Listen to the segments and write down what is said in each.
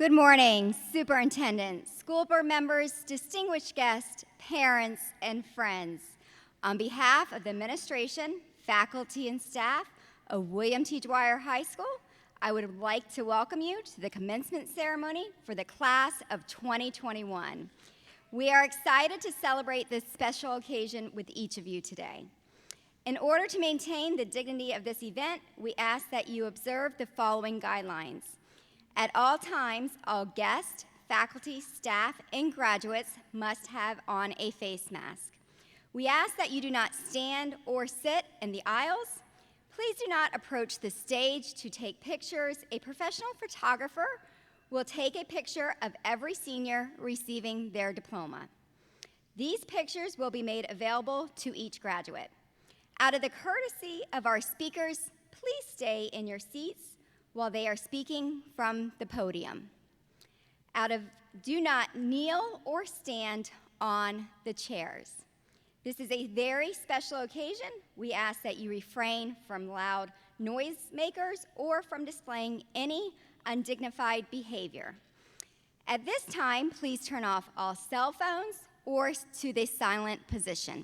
Good morning, Superintendent, school board members, distinguished guests, parents, and friends. On behalf of the administration, faculty, and staff of William T. Dwyer High School, I would like to welcome you to the commencement ceremony for the class of 2021. We are excited to celebrate this special occasion with each of you today. In order to maintain the dignity of this event, we ask that you observe the following guidelines. At all times, all guests, faculty, staff, and graduates must have on a face mask. We ask that you do not stand or sit in the aisles. Please do not approach the stage to take pictures. A professional photographer will take a picture of every senior receiving their diploma. These pictures will be made available to each graduate. Out of the courtesy of our speakers, please stay in your seats while they are speaking from the podium. Do not kneel or stand on the chairs. This is a very special occasion. We ask that you refrain from loud noisemakers or from displaying any undignified behavior. At this time, please turn off all cell phones or to the silent position.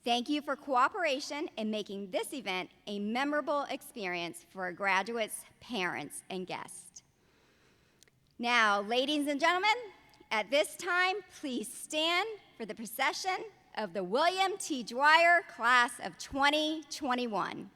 Thank you for cooperation in making this event a memorable experience for our graduates, parents, and guests. Now, ladies and gentlemen, at this time, please stand for the procession of the William T. Dwyer class of 2021.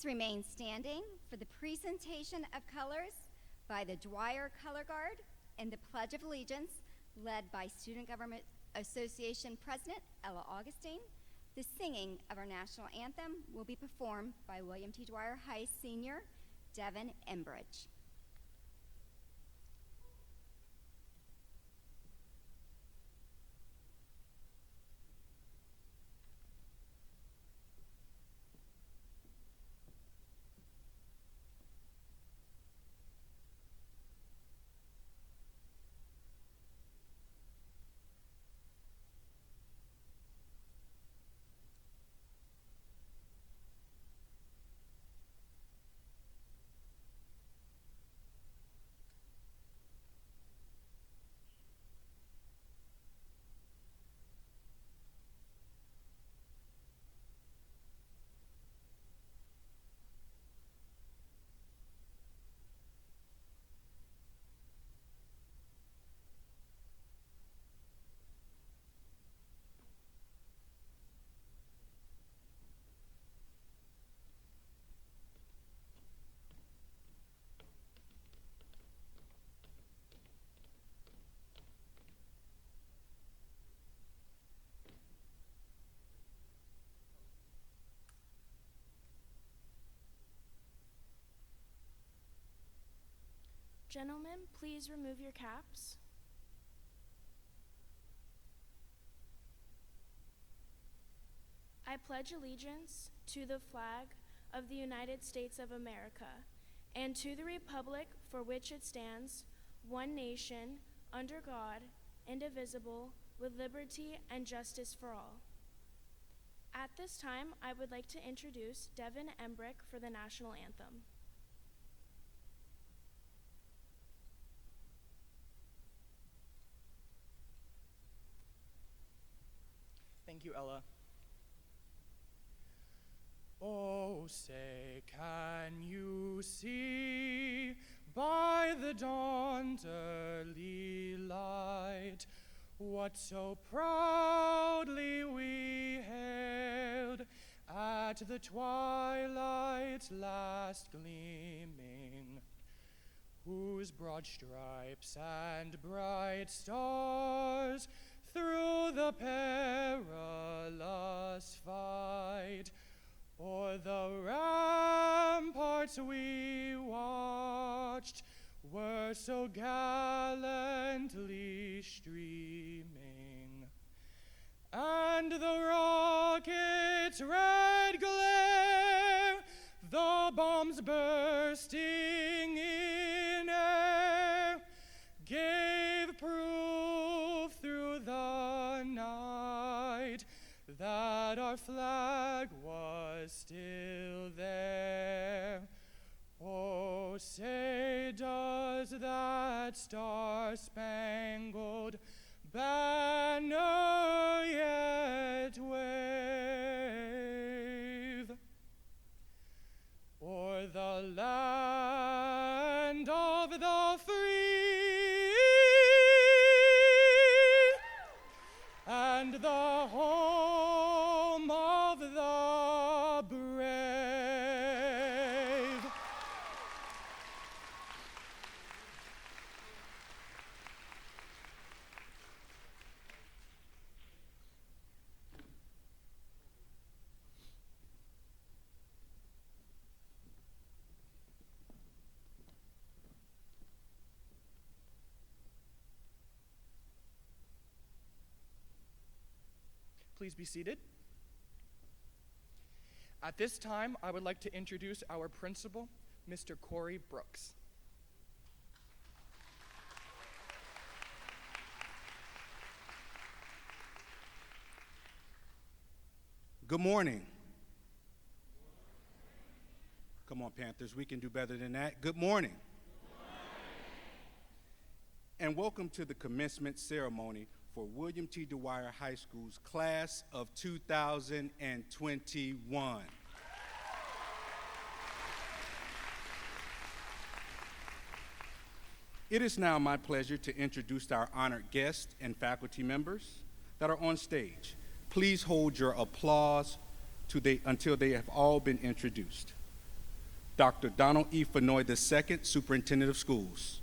remain standing for the presentation of colors by the Dwyer Color Guard and the Pledge of Allegiance led by Student Government Association President Ella Augustine. The singing of our national anthem will be performed by William T. Dwyer High Senior Devin Embridge. Gentlemen, please remove your caps. I pledge allegiance to the flag of the United States of America and to the republic for which it stands, one nation, under God, indivisible, with liberty and justice for all. At this time, I would like to introduce Devin Embridge for the national anthem. Thank you, Ella. Oh, say, can you see by the dawn's early light what so proudly we hailed at the twilight's last gleaming, whose broad stripes and bright stars through the perilous fight o'er the ramparts we watched were so gallantly streaming, and the rocket's red glare, the bombs bursting in air, gave proof through the night that our flag was still there. Oh, say, does that star-spangled banner yet wave o'er the land of the free and the home of the brave? Please be seated. At this time, I would like to introduce our principal, Mr. Corey Brooks. Good morning. Come on, Panthers, we can do better than that. Good morning. And welcome to the commencement ceremony for William T. Dwyer High School's class of 2021. It is now my pleasure to introduce our honored guests and faculty members that are on stage. Please hold your applause until they have all been introduced. Dr. Donald E. Fenoy II, Superintendent of Schools.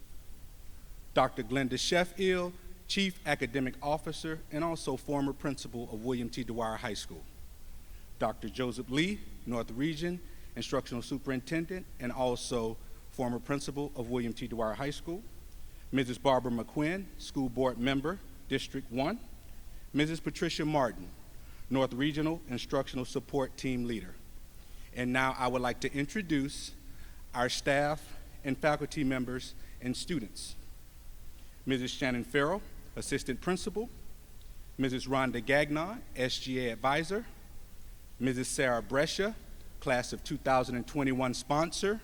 Dr. Glenda Sheffield, Chief Academic Officer and also former principal of William T. Dwyer High School. Dr. Joseph Lee, North Region Instructional Superintendent and also former principal of William T. Dwyer High School. Mrs. Barbara McQuinn, School Board Member, District 1. Mrs. Patricia Martin, North Regional Instructional Support Team Leader. And now I would like to introduce our staff and faculty members and students. Mrs. Shannon Farrell, Assistant Principal. Mrs. Rhonda Gagnon, SGA Advisor. Mrs. Sarah Brescia, Class of 2021 Sponsor.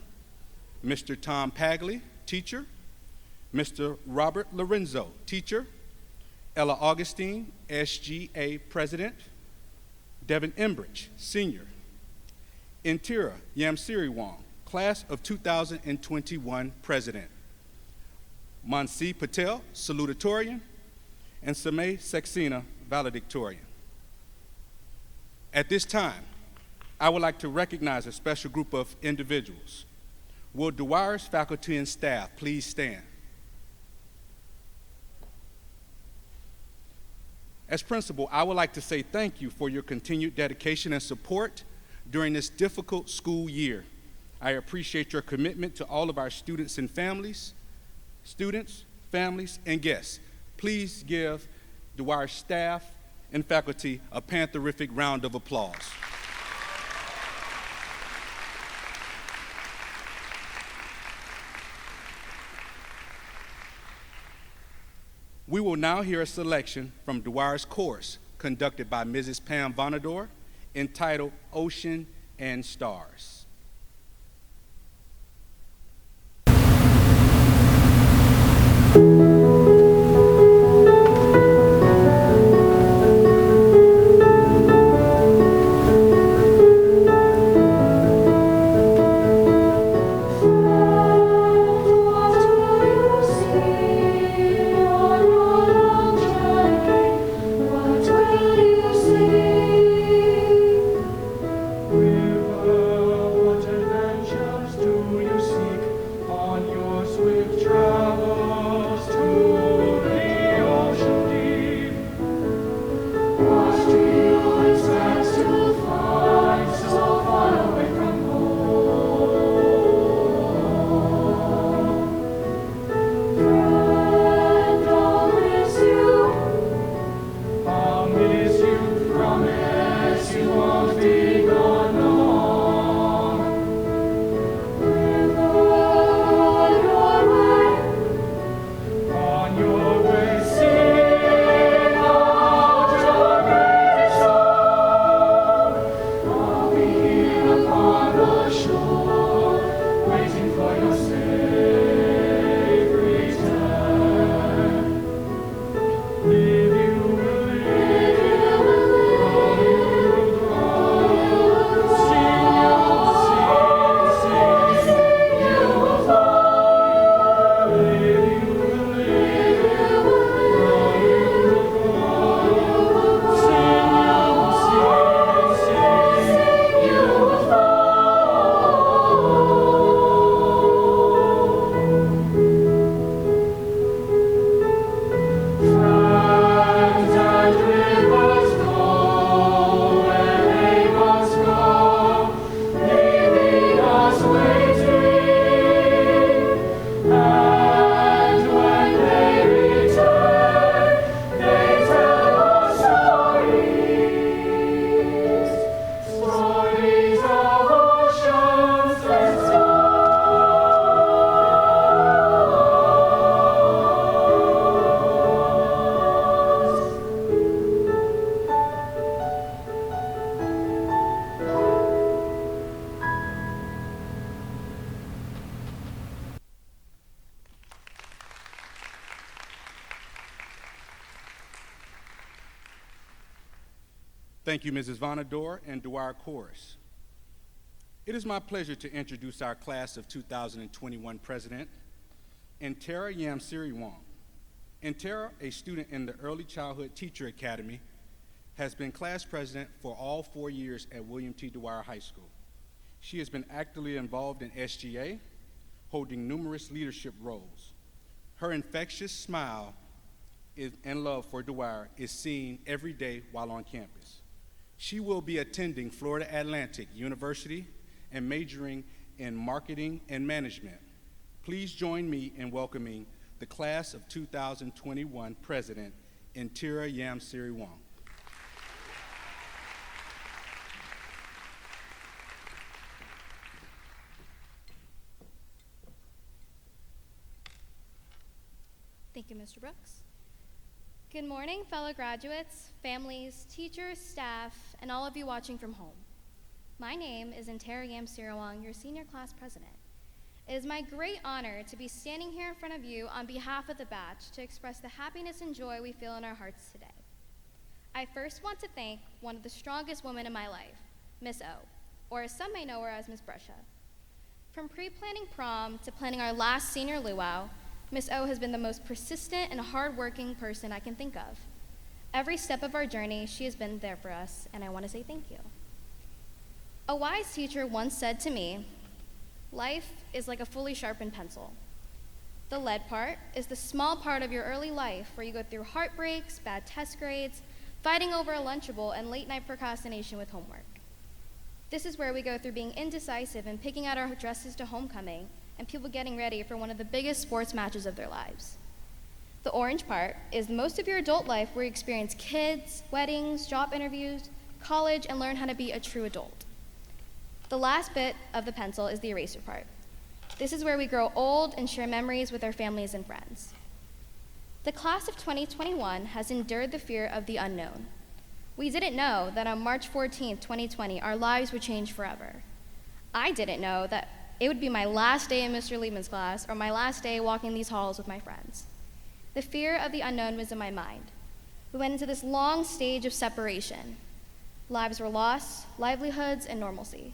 Mr. Tom Pagley, Teacher. Mr. Robert Lorenzo, Teacher. Ella Augustine, SGA President. Devin Embridge, Senior. Intira Yamsiri Wong, Class of 2021 President. Mansi Patel, Salutatorian, and Samay Saxena, Valedictorian. At this time, I would like to recognize a special group of individuals. Will Dwyer's faculty and staff please stand? As principal, I would like to say thank you for your continued dedication and support during this difficult school year. I appreciate your commitment to all of our students, families, and guests. Please give Dwyer staff and faculty a pantherific round of applause. We will now hear a selection from Dwyer's chorus conducted by Mrs. Pam Vonador entitled Ocean and Stars. Thank you, Mrs. Vonador and Dwyer Chorus. It is my pleasure to introduce our class of 2021 president, Intira Yamsiri Wong. Intira, a student in the Early Childhood Teacher Academy, has been class president for all 4 years at William T. Dwyer High School. She has been actively involved in SGA, holding numerous leadership roles. Her infectious smile and love for Dwyer is seen every day while on campus. She will be attending Florida Atlantic University and majoring in marketing and management. Please join me in welcoming the class of 2021 President, Intira Yamsiri Wong. Thank you, Mr. Brooks. Good morning, fellow graduates, families, teachers, staff, and all of you watching from home. My name is Intira Yamsiri, your senior class president. It is my great honor to be standing here in front of you on behalf of the batch to express the happiness and joy we feel in our hearts today. I first want to thank one of the strongest women in my life, Miss O, or as some may know her as Miss Brescia. From pre-planning prom to planning our last senior luau, Miss O has been the most persistent and hardworking person I can think of. Every step of our journey, she has been there for us, and I want to say thank you. A wise teacher once said to me, "Life is like a fully sharpened pencil. The lead part is the small part of your early life where you go through heartbreaks, bad test grades, fighting over a Lunchable, and late-night procrastination with homework. This is where we go through being indecisive and picking out our dresses to homecoming, and people getting ready for one of the biggest sports matches of their lives. The orange part is most of your adult life where you experience kids, weddings, job interviews, college, and learn how to be a true adult. The last bit of the pencil is the eraser part. This is where we grow old and share memories with our families and friends. The class of 2021 has endured the fear of the unknown. We didn't know that on March 14th, 2020, our lives would change forever. I didn't know that it would be my last day in Mr. Liebman's class or my last day walking these halls with my friends. The fear of the unknown was in my mind. We went into this long stage of separation. Lives were lost, livelihoods, and normalcy.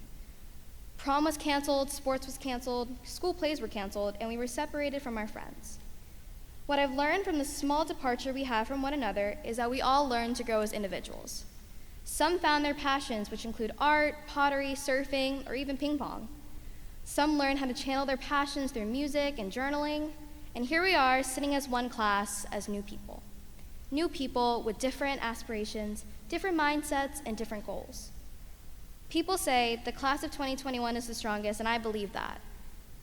Prom was canceled, sports was canceled, school plays were canceled, and we were separated from our friends. What I've learned from the small departure we have from one another is that we all learn to grow as individuals. Some found their passions, which include art, pottery, surfing, or even ping pong. Some learned how to channel their passions through music and journaling, and here we are sitting as one class as new people. New people with different aspirations, different mindsets, and different goals. People say the class of 2021 is the strongest, and I believe that.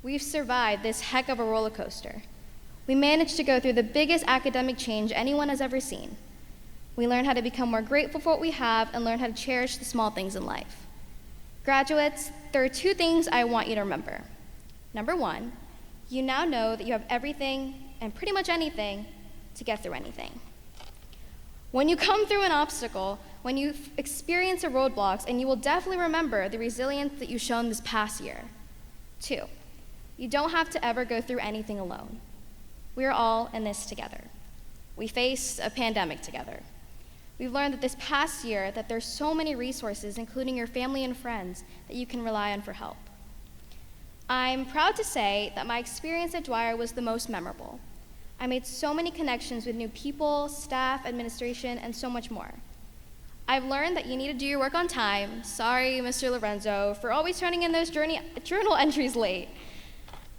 We've survived this heck of a roller coaster. We managed to go through the biggest academic change anyone has ever seen. We learned how to become more grateful for what we have and learn how to cherish the small things in life. Graduates, there are two things I want you to remember. Number one, you now know that you have everything and pretty much anything to get through anything. When you come through an obstacle, when you experience a roadblocks, and you will definitely remember the resilience that you've shown this past year. Two, you don't have to ever go through anything alone. We are all in this together. We faced a pandemic together. We've learned that this past year that there's so many resources, including your family and friends, that you can rely on for help. I'm proud to say that my experience at Dwyer was the most memorable. I made so many connections with new people, staff, administration, and so much more. I've learned that you need to do your work on time. Sorry, Mr. Lorenzo, for always turning in those journal entries late.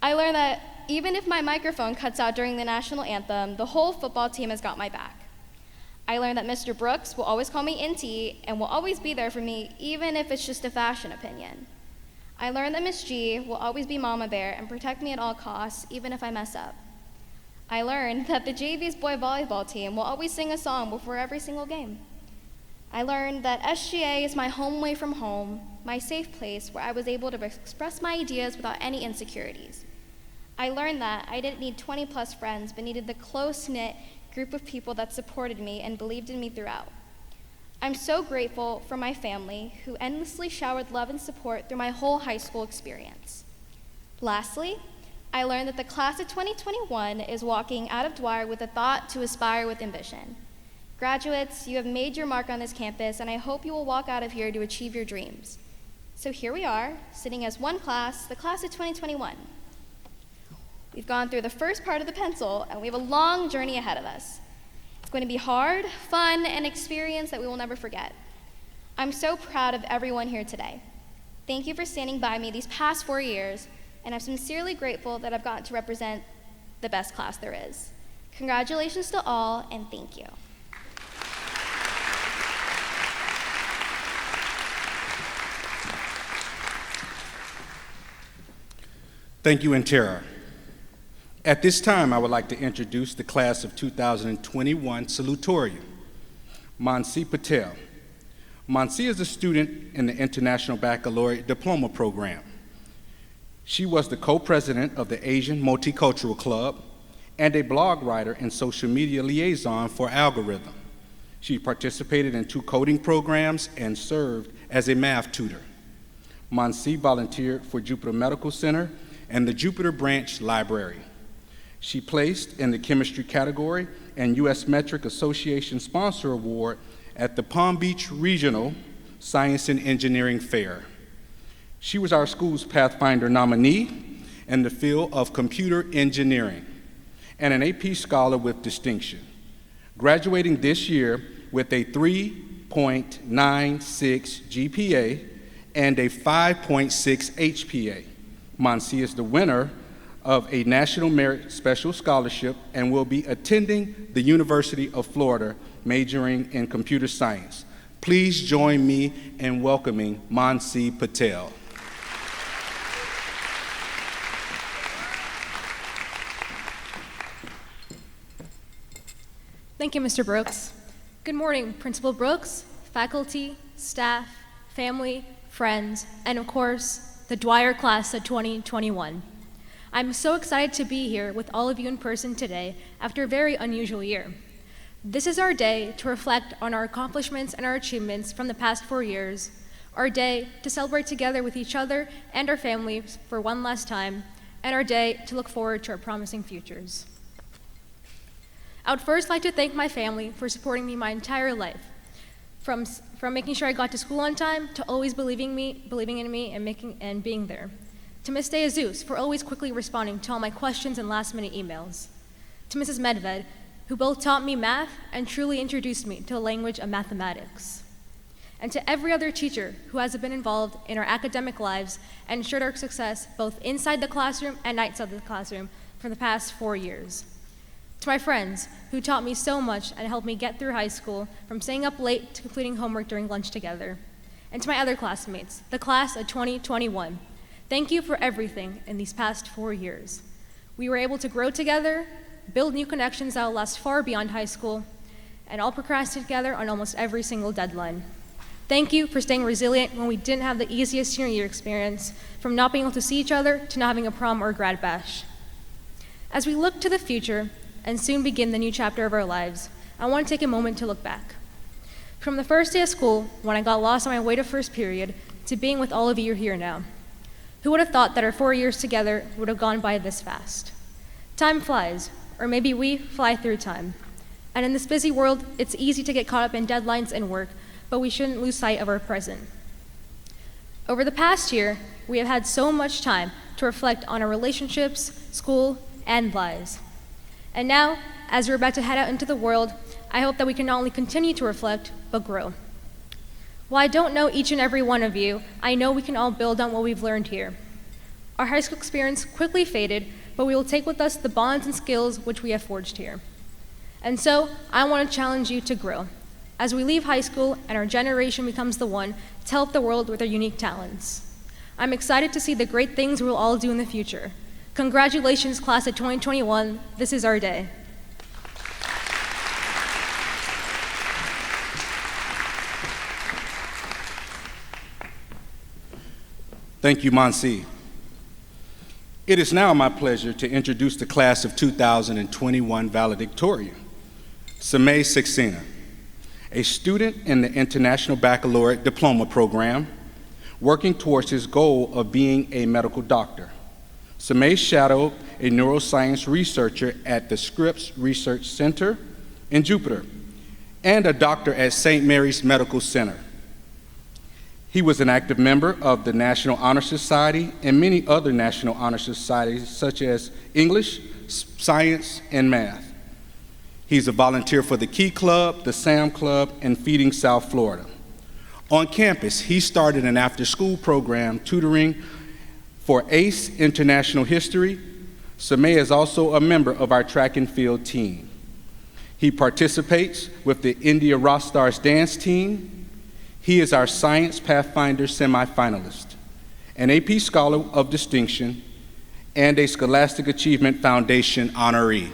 I learned that even if my microphone cuts out during the national anthem, the whole football team has got my back. I learned that Mr. Brooks will always call me Inty and will always be there for me, even if it's just a fashion opinion. I learned that Miss G will always be Mama Bear and protect me at all costs, even if I mess up. I learned that the JV's boy volleyball team will always sing a song before every single game. I learned that SGA is my home away from home, my safe place where I was able to express my ideas without any insecurities. I learned that I didn't need 20 plus friends, but needed the close-knit group of people that supported me and believed in me throughout. I'm so grateful for my family who endlessly showered love and support through my whole high school experience. Lastly, I learned that the class of 2021 is walking out of Dwyer with a thought to aspire with ambition. Graduates, you have made your mark on this campus, and I hope you will walk out of here to achieve your dreams. So here we are, sitting as one class, the class of 2021. We've gone through the first part of the pencil, and we have a long journey ahead of us. It's going to be hard, fun, and experience that we will never forget. I'm so proud of everyone here today. Thank you for standing by me these past 4 years, and I'm sincerely grateful that I've gotten to represent the best class there is. Congratulations to all, and thank you. Thank you, Antera. At this time, I would like to introduce the class of 2021 Salutatorian, Mansi Patel. Mansi is a student in the International Baccalaureate Diploma Program. She was the co-president of the Asian Multicultural Club and a blog writer and social media liaison for Algorithm. She participated in 2 coding programs and served as a math tutor. Mansi volunteered for Jupiter Medical Center and the Jupiter Branch Library. She placed in the chemistry category and U.S. Metric Association Sponsor Award at the Palm Beach Regional Science and Engineering Fair. She was our school's Pathfinder nominee in the field of computer engineering and an AP Scholar with distinction, graduating this year with a 3.96 GPA and a 5.6 HPA. Mansi is the winner of a National Merit Special Scholarship and will be attending the University of Florida, majoring in computer science. Please join me in welcoming Mansi Patel. Thank you, Mr. Brooks. Good morning, Principal Brooks, faculty, staff, family, friends, and of course, the Dwyer class of 2021. I'm so excited to be here with all of you in person today after a very unusual year. This is our day to reflect on our accomplishments and our achievements from the past 4 years, our day to celebrate together with each other and our families for one last time, and our day to look forward to our promising futures. I would first like to thank my family for supporting me my entire life, from making sure I got to school on time to always believing in me and being there. To Ms. DeJesus for always quickly responding to all my questions and last-minute emails. To Mrs. Medved, who both taught me math and truly introduced me to the language of mathematics. And to every other teacher who has been involved in our academic lives and ensured our success both inside the classroom and outside the classroom for the past 4 years. To my friends who taught me so much and helped me get through high school, from staying up late to completing homework during lunch together. And to my other classmates, the class of 2021. Thank you for everything in these past 4 years. We were able to grow together, build new connections that will last far beyond high school, and all procrastinate together on almost every single deadline. Thank you for staying resilient when we didn't have the easiest senior year experience, from not being able to see each other to not having a prom or a grad bash. As we look to the future and soon begin the new chapter of our lives, I want to take a moment to look back. From the first day of school, when I got lost on my way to first period, to being with all of you here now. Who would have thought that our 4 years together would have gone by this fast? Time flies, or maybe we fly through time. And in this busy world, it's easy to get caught up in deadlines and work, but we shouldn't lose sight of our present. Over the past year, we have had so much time to reflect on our relationships, school, and lives. And now, as we're about to head out into the world, I hope that we can not only continue to reflect, but grow. While I don't know each and every one of you, I know we can all build on what we've learned here. Our high school experience quickly faded, but we will take with us the bonds and skills which we have forged here. And so, I want to challenge you to grow, as we leave high school and our generation becomes the one to help the world with our unique talents. I'm excited to see the great things we will all do in the future. Congratulations, class of 2021. This is our day. Thank you, Mansi. It is now my pleasure to introduce the class of 2021 Valedictorian, Samay Saxena, a student in the International Baccalaureate Diploma Program, working towards his goal of being a medical doctor. Samay shadowed a neuroscience researcher at the Scripps Research Center in Jupiter and a doctor at St. Mary's Medical Center. He was an active member of the National Honor Society and many other National Honor Societies, such as English, Science, and Math. He's a volunteer for the Key Club, the SAM Club, and Feeding South Florida. On campus, he started an after-school program tutoring for ACE International History. Sameh is also a member of our track and field team. He participates with the India Rock Stars dance team. He is our Science Pathfinder semifinalist, an AP Scholar of Distinction, and a Scholastic Achievement Foundation honoree,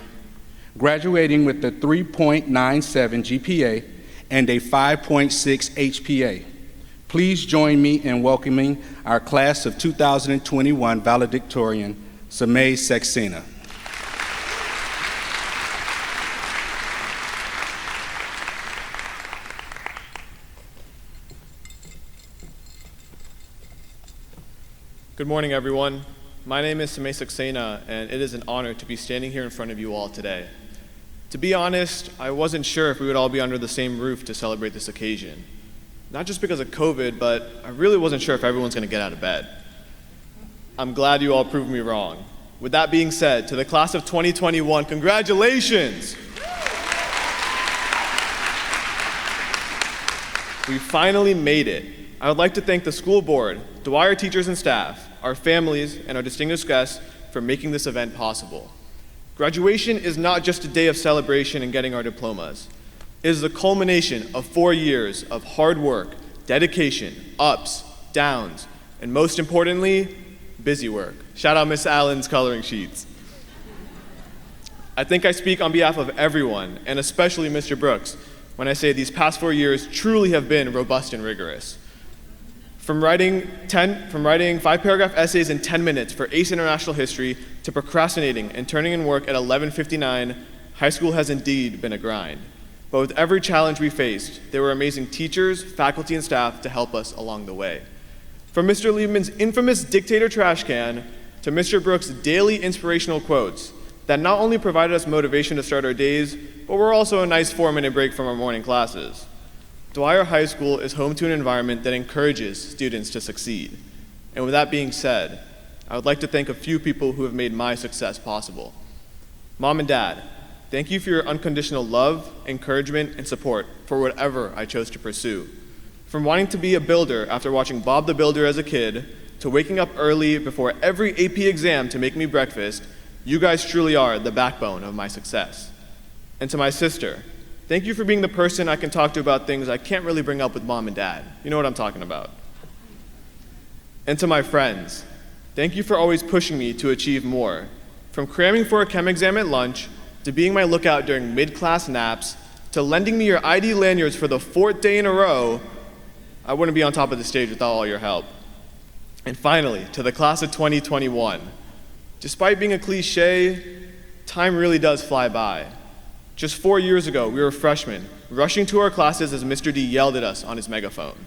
graduating with a 3.97 GPA and a 5.6 HPA. Please join me in welcoming our class of 2021 valedictorian, Sameh Saxena. Good morning, everyone. My name is Sameh Saxena, and it is an honor to be standing here in front of you all today. To be honest, I wasn't sure if we would all be under the same roof to celebrate this occasion. Not just because of COVID, but I really wasn't sure if everyone's going to get out of bed. I'm glad you all proved me wrong. With that being said, to the class of 2021, congratulations! We finally made it. I would like to thank the school board, Dwyer teachers and staff, our families, and our distinguished guests for making this event possible. Graduation is not just a day of celebration and getting our diplomas. It is the culmination of 4 years of hard work, dedication, ups, downs, and most importantly, busy work. Shout out Miss Allen's coloring sheets. I think I speak on behalf of everyone, and especially Mr. Brooks, when I say these past 4 years truly have been robust and rigorous. From writing 5-paragraph essays in 10 minutes for ACE International History to procrastinating and turning in work at 11:59, high school has indeed been a grind. But with every challenge we faced, there were amazing teachers, faculty, and staff to help us along the way. From Mr. Liebman's infamous dictator trash can to Mr. Brooks' daily inspirational quotes that not only provided us motivation to start our days, but were also a nice 4-minute break from our morning classes. Dwyer High School is home to an environment that encourages students to succeed. And with that being said, I would like to thank a few people who have made my success possible. Mom and Dad, thank you for your unconditional love, encouragement, and support for whatever I chose to pursue. From wanting to be a builder after watching Bob the Builder as a kid, to waking up early before every AP exam to make me breakfast, you guys truly are the backbone of my success. And to my sister, thank you for being the person I can talk to about things I can't really bring up with Mom and Dad. You know what I'm talking about. And to my friends, thank you for always pushing me to achieve more. From cramming for a chem exam at lunch, to being my lookout during mid-class naps, to lending me your ID lanyards for the 4th day in a row, I wouldn't be on top of the stage without all your help. And finally, to the class of 2021, despite being a cliche, time really does fly by. Just 4 years ago, we were freshmen, rushing to our classes as Mr. D yelled at us on his megaphone.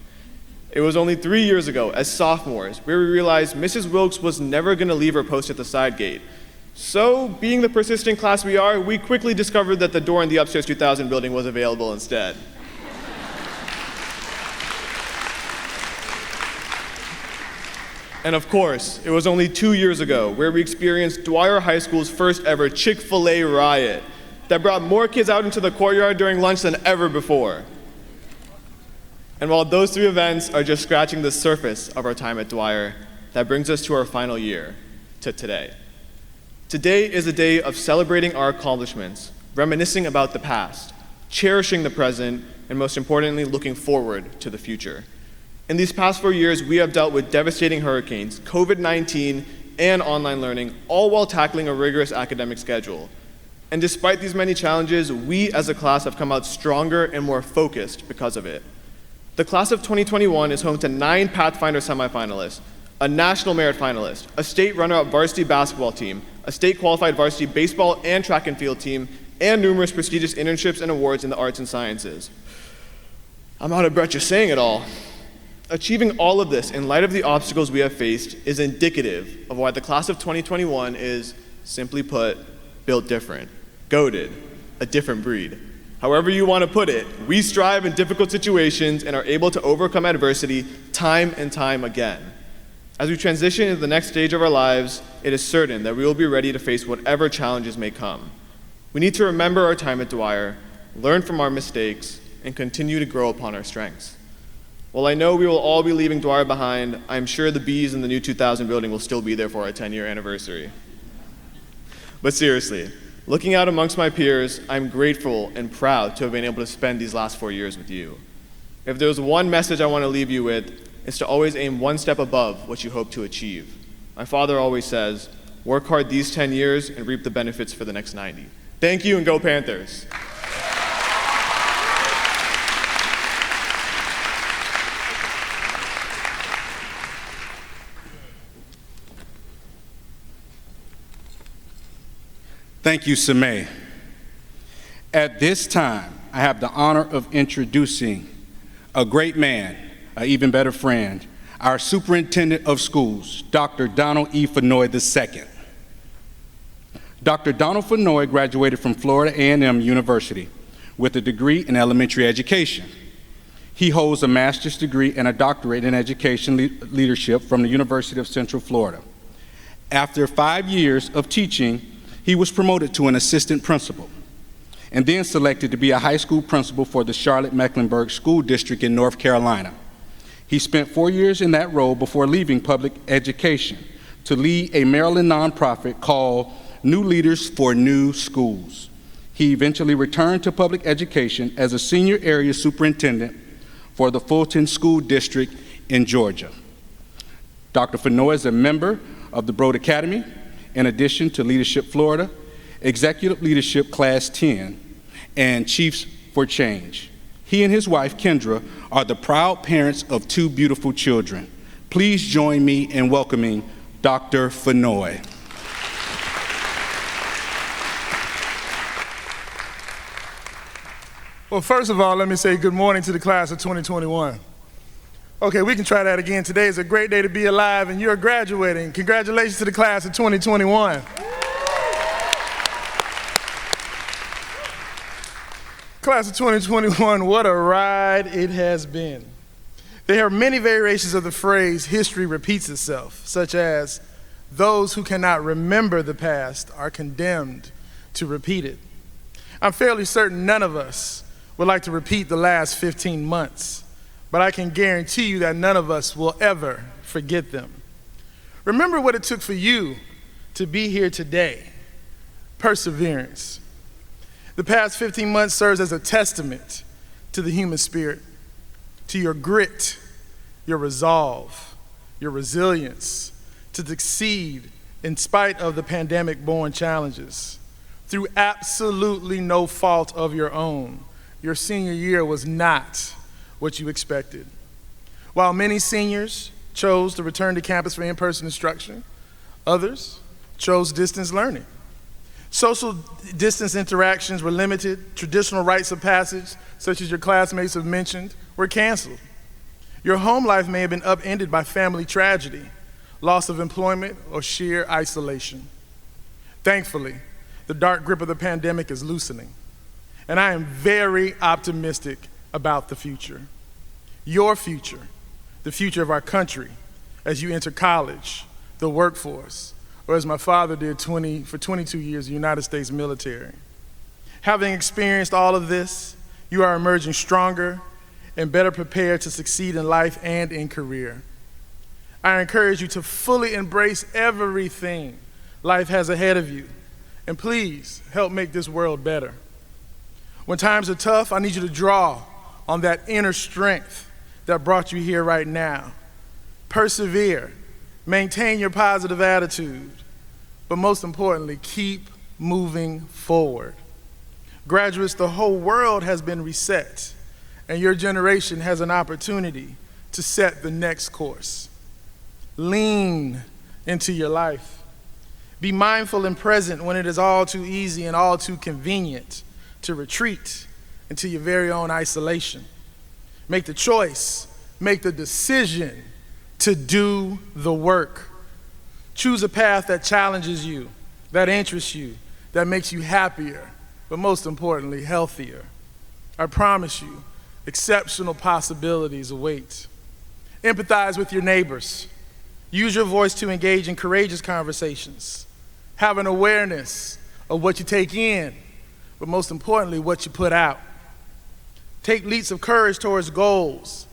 It was only 3 years ago, as sophomores, where we realized Mrs. Wilkes was never going to leave her post at the side gate. So, being the persistent class we are, we quickly discovered that the door in the upstairs 2000 building was available instead. And of course, it was only 2 years ago where we experienced Dwyer High School's first ever Chick-fil-A riot that brought more kids out into the courtyard during lunch than ever before. And while those 3 events are just scratching the surface of our time at Dwyer, that brings us to our final year, to today. Today is a day of celebrating our accomplishments, reminiscing about the past, cherishing the present, and most importantly, looking forward to the future. In these past 4 years, we have dealt with devastating hurricanes, COVID-19, and online learning, all while tackling a rigorous academic schedule. And despite these many challenges, we as a class have come out stronger and more focused because of it. The class of 2021 is home to 9 Pathfinder semifinalists, a national merit finalist, a state runner-up varsity basketball team, a state qualified varsity baseball and track and field team, and numerous prestigious internships and awards in the arts and sciences. I'm out of breath just saying it all. Achieving all of this in light of the obstacles we have faced is indicative of why the class of 2021 is, simply put, built different, goated, a different breed. However you want to put it, we strive in difficult situations and are able to overcome adversity time and time again. As we transition into the next stage of our lives, it is certain that we will be ready to face whatever challenges may come. We need to remember our time at Dwyer, learn from our mistakes, and continue to grow upon our strengths. While I know we will all be leaving Dwyer behind, I'm sure the bees in the new 2000 building will still be there for our 10-year anniversary. But seriously, looking out amongst my peers, I'm grateful and proud to have been able to spend these last 4 years with you. If there's one message I want to leave you with, it's to always aim one step above what you hope to achieve. My father always says, work hard these 10 years and reap the benefits for the next 90. Thank you, and go Panthers. Thank you, Samay. At this time, I have the honor of introducing a great man, an even better friend, our Superintendent of Schools, Dr. Donald E. Fenoy II. Dr. Donald Fenoy graduated from Florida A&M University with a degree in elementary education. He holds a master's degree and a doctorate in education leadership from the University of Central Florida. After 5 years of teaching, he was promoted to an assistant principal and then selected to be a high school principal for the Charlotte-Mecklenburg School District in North Carolina. He spent 4 years in that role before leaving public education to lead a Maryland nonprofit called New Leaders for New Schools. He eventually returned to public education as a senior area superintendent for the Fulton School District in Georgia. Dr. Fenoy is a member of the Broad Academy, in addition to Leadership Florida, Executive Leadership Class 10, and Chiefs for Change. He and his wife, Kendra, are the proud parents of 2 beautiful children. Please join me in welcoming Dr. Fenoy. Well, first of all, let me say good morning to the class of 2021. Okay, we can try that again. Today is a great day to be alive, and you're graduating. Congratulations to the class of 2021. Class of 2021, what a ride it has been. There are many variations of the phrase, history repeats itself, such as, those who cannot remember the past are condemned to repeat it. I'm fairly certain none of us would like to repeat the last 15 months. But I can guarantee you that none of us will ever forget them. Remember what it took for you to be here today. Perseverance. The past 15 months serves as a testament to the human spirit, to your grit, your resolve, your resilience, to succeed in spite of the pandemic-born challenges. Through absolutely no fault of your own, your senior year was not what you expected. While many seniors chose to return to campus for in-person instruction, others chose distance learning. Social distance interactions were limited. Traditional rites of passage, such as your classmates have mentioned, were canceled. Your home life may have been upended by family tragedy, loss of employment, or sheer isolation. Thankfully, the dark grip of the pandemic is loosening, and I am very optimistic about the future. Your future, the future of our country, as you enter college, the workforce, or as my father did for 22 years, the United States military. Having experienced all of this, you are emerging stronger and better prepared to succeed in life and in career. I encourage you to fully embrace everything life has ahead of you, and please help make this world better. When times are tough, I need you to draw on that inner strength that brought you here right now. Persevere, maintain your positive attitude, but most importantly, keep moving forward. Graduates, the whole world has been reset, and your generation has an opportunity to set the next course. Lean into your life. Be mindful and present when it is all too easy and all too convenient to retreat into your very own isolation. Make the choice, make the decision to do the work. Choose a path that challenges you, that interests you, that makes you happier, but most importantly, healthier. I promise you, exceptional possibilities await. Empathize with your neighbors. Use your voice to engage in courageous conversations. Have an awareness of what you take in, but most importantly, what you put out. Take leaps of courage towards goals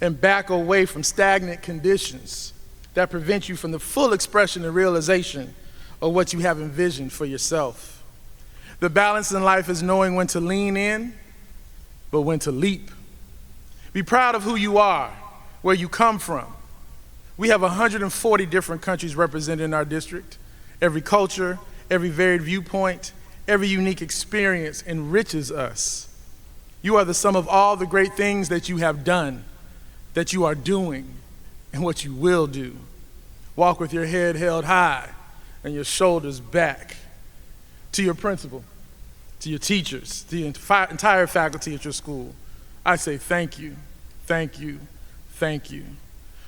and back away from stagnant conditions that prevent you from the full expression and realization of what you have envisioned for yourself. The balance in life is knowing when to lean in, but when to leap. Be proud of who you are, where you come from. We have 140 different countries represented in our district. Every culture, every varied viewpoint, every unique experience enriches us. You are the sum of all the great things that you have done, that you are doing, and what you will do. Walk with your head held high and your shoulders back. To your principal, to your teachers, to the entire faculty at your school, I say thank you, thank you, thank you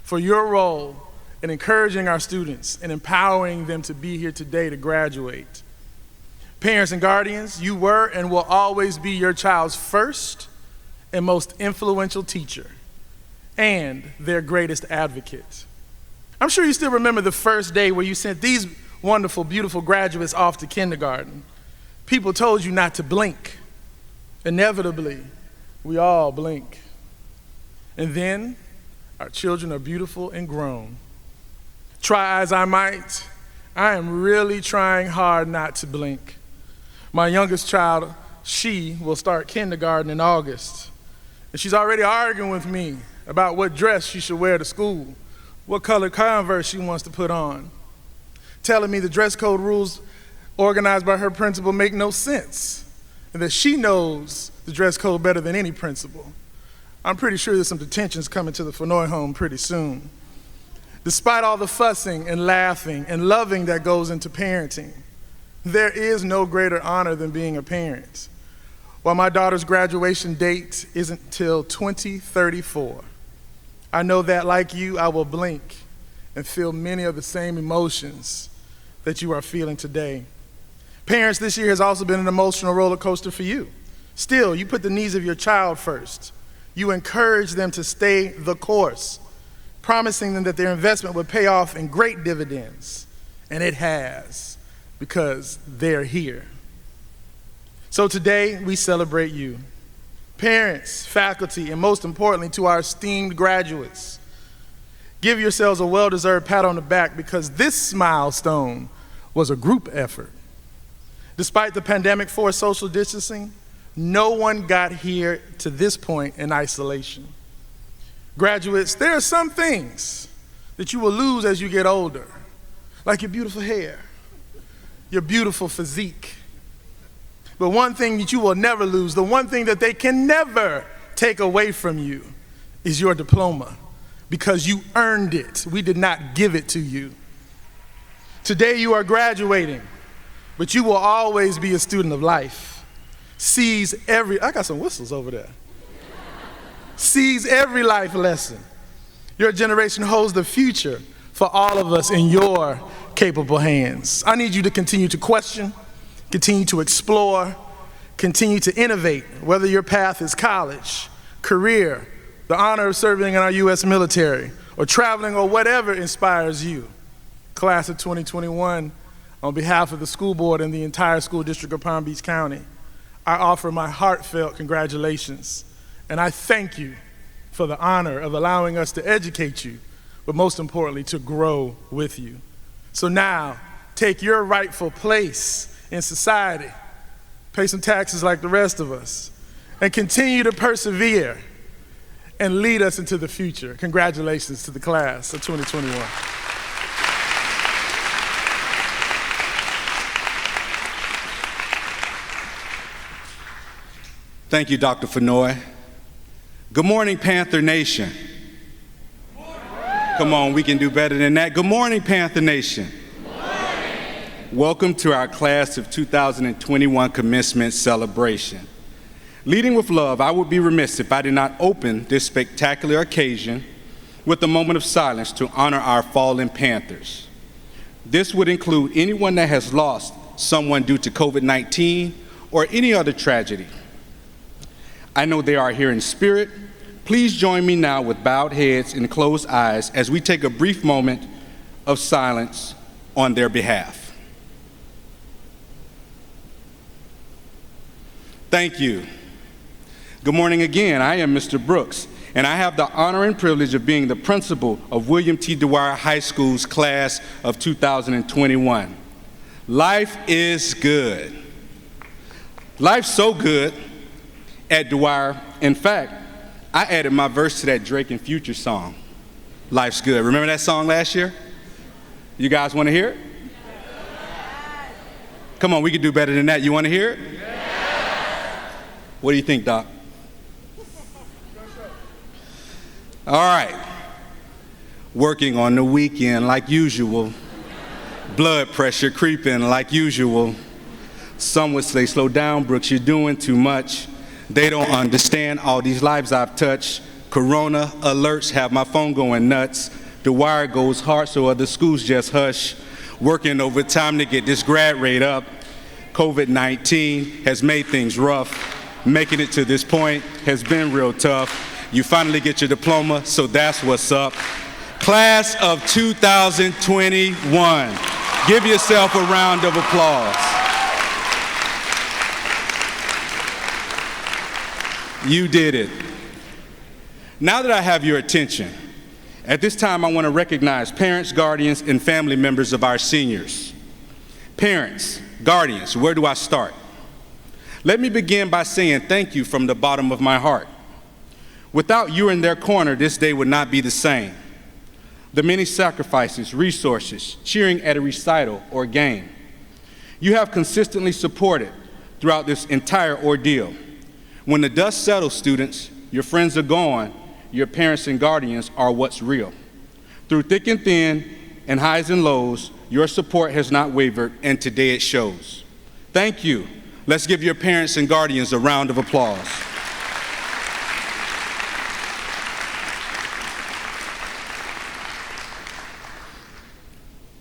for your role in encouraging our students and empowering them to be here today to graduate. Parents and guardians, you were and will always be your child's first and most influential teacher and their greatest advocate. I'm sure you still remember the first day where you sent these wonderful, beautiful graduates off to kindergarten. People told you not to blink. Inevitably, we all blink. And then our children are beautiful and grown. Try as I might, I am really trying hard not to blink. My youngest child, she will start kindergarten in August. And she's already arguing with me about what dress she should wear to school, what color Converse she wants to put on, telling me the dress code rules organized by her principal make no sense, and that she knows the dress code better than any principal. I'm pretty sure there's some detentions coming to the Fenoy home pretty soon. Despite all the fussing and laughing and loving that goes into parenting, there is no greater honor than being a parent. While my daughter's graduation date isn't till 2034, I know that, like you, I will blink and feel many of the same emotions that you are feeling today. Parents, this year has also been an emotional roller coaster for you. Still, you put the needs of your child first. You encourage them to stay the course, promising them that their investment would pay off in great dividends. And it has, because they're here. So today, we celebrate you. Parents, faculty, and most importantly, to our esteemed graduates, give yourselves a well-deserved pat on the back because this milestone was a group effort. Despite the pandemic-forced social distancing, no one got here to this point in isolation. Graduates, there are some things that you will lose as you get older, like your beautiful hair, your beautiful physique. But one thing that you will never lose, the one thing that they can never take away from you, is your diploma, because you earned it. We did not give it to you. Today you are graduating, but you will always be a student of life. Seize every, I got some whistles over there. Seize every life lesson. Your generation holds the future for all of us in your capable hands. I need you to continue to question, continue to explore, continue to innovate, whether your path is college, career, the honor of serving in our U.S. military, or traveling, or whatever inspires you. Class of 2021, on behalf of the school board and the entire school district of Palm Beach County, I offer my heartfelt congratulations, and I thank you for the honor of allowing us to educate you, but most importantly, to grow with you. So now, take your rightful place in society, pay some taxes like the rest of us, and continue to persevere and lead us into the future. Congratulations to the class of 2021. Thank you, Dr. Fenoy. Good morning, Panther Nation. Come on, we can do better than that. Good morning, Panther Nation. Welcome to our class of 2021 commencement celebration. Leading with love, I would be remiss if I did not open this spectacular occasion with a moment of silence to honor our fallen Panthers. This would include anyone that has lost someone due to COVID-19 or any other tragedy. I know they are here in spirit. Please join me now with bowed heads and closed eyes as we take a brief moment of silence on their behalf. Thank you. Good morning again. I am Mr. Brooks, and I have the honor and privilege of being the principal of William T. Dwyer High School's class of 2021. Life is good. Life's so good at Dwyer. In fact, I added my verse to that Drake and Future song, Life's Good. Remember that song last year? You guys want to hear it? Come on, we can do better than that. You want to hear it? What do you think, Doc? All right. Working on the weekend like usual. Blood pressure creeping like usual. Some would say, slow down, Brooks, you're doing too much. They don't understand all these lives I've touched. Corona alerts have my phone going nuts. The wire goes hard so other schools just hush. Working overtime to get this grad rate up. COVID-19 has made things rough. Making it to this point has been real tough. You finally get your diploma, so that's what's up. Class of 2021. Give yourself a round of applause. You did it. Now that I have your attention, at this time I want to recognize parents, guardians, and family members of our seniors. Parents, guardians, where do I start? Let me begin by saying thank you from the bottom of my heart. Without you in their corner, this day would not be the same. The many sacrifices, resources, cheering at a recital or game. You have consistently supported throughout this entire ordeal. When the dust settles, students, your friends are gone, your parents and guardians are what's real. Through thick and thin and highs and lows, your support has not wavered, and today it shows. Thank you. Let's give your parents and guardians a round of applause.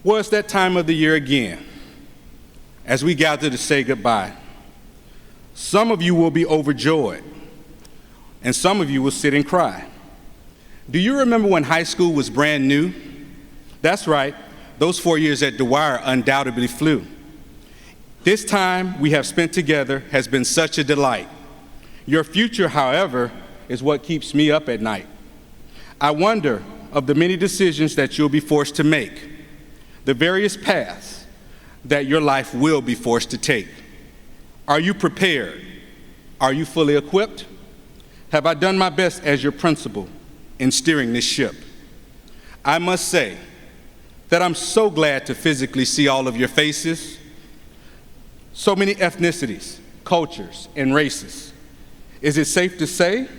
Well, it's that time of the year again, as we gather to say goodbye. Some of you will be overjoyed, and some of you will sit and cry. Do you remember when high school was brand new? That's right, those 4 years at Dwyer undoubtedly flew. This time we have spent together has been such a delight. Your future, however, is what keeps me up at night. I wonder of the many decisions that you'll be forced to make, the various paths that your life will be forced to take. Are you prepared? Are you fully equipped? Have I done my best as your principal in steering this ship? I must say that I'm so glad to physically see all of your faces. So many ethnicities, cultures, and races. Is it safe to say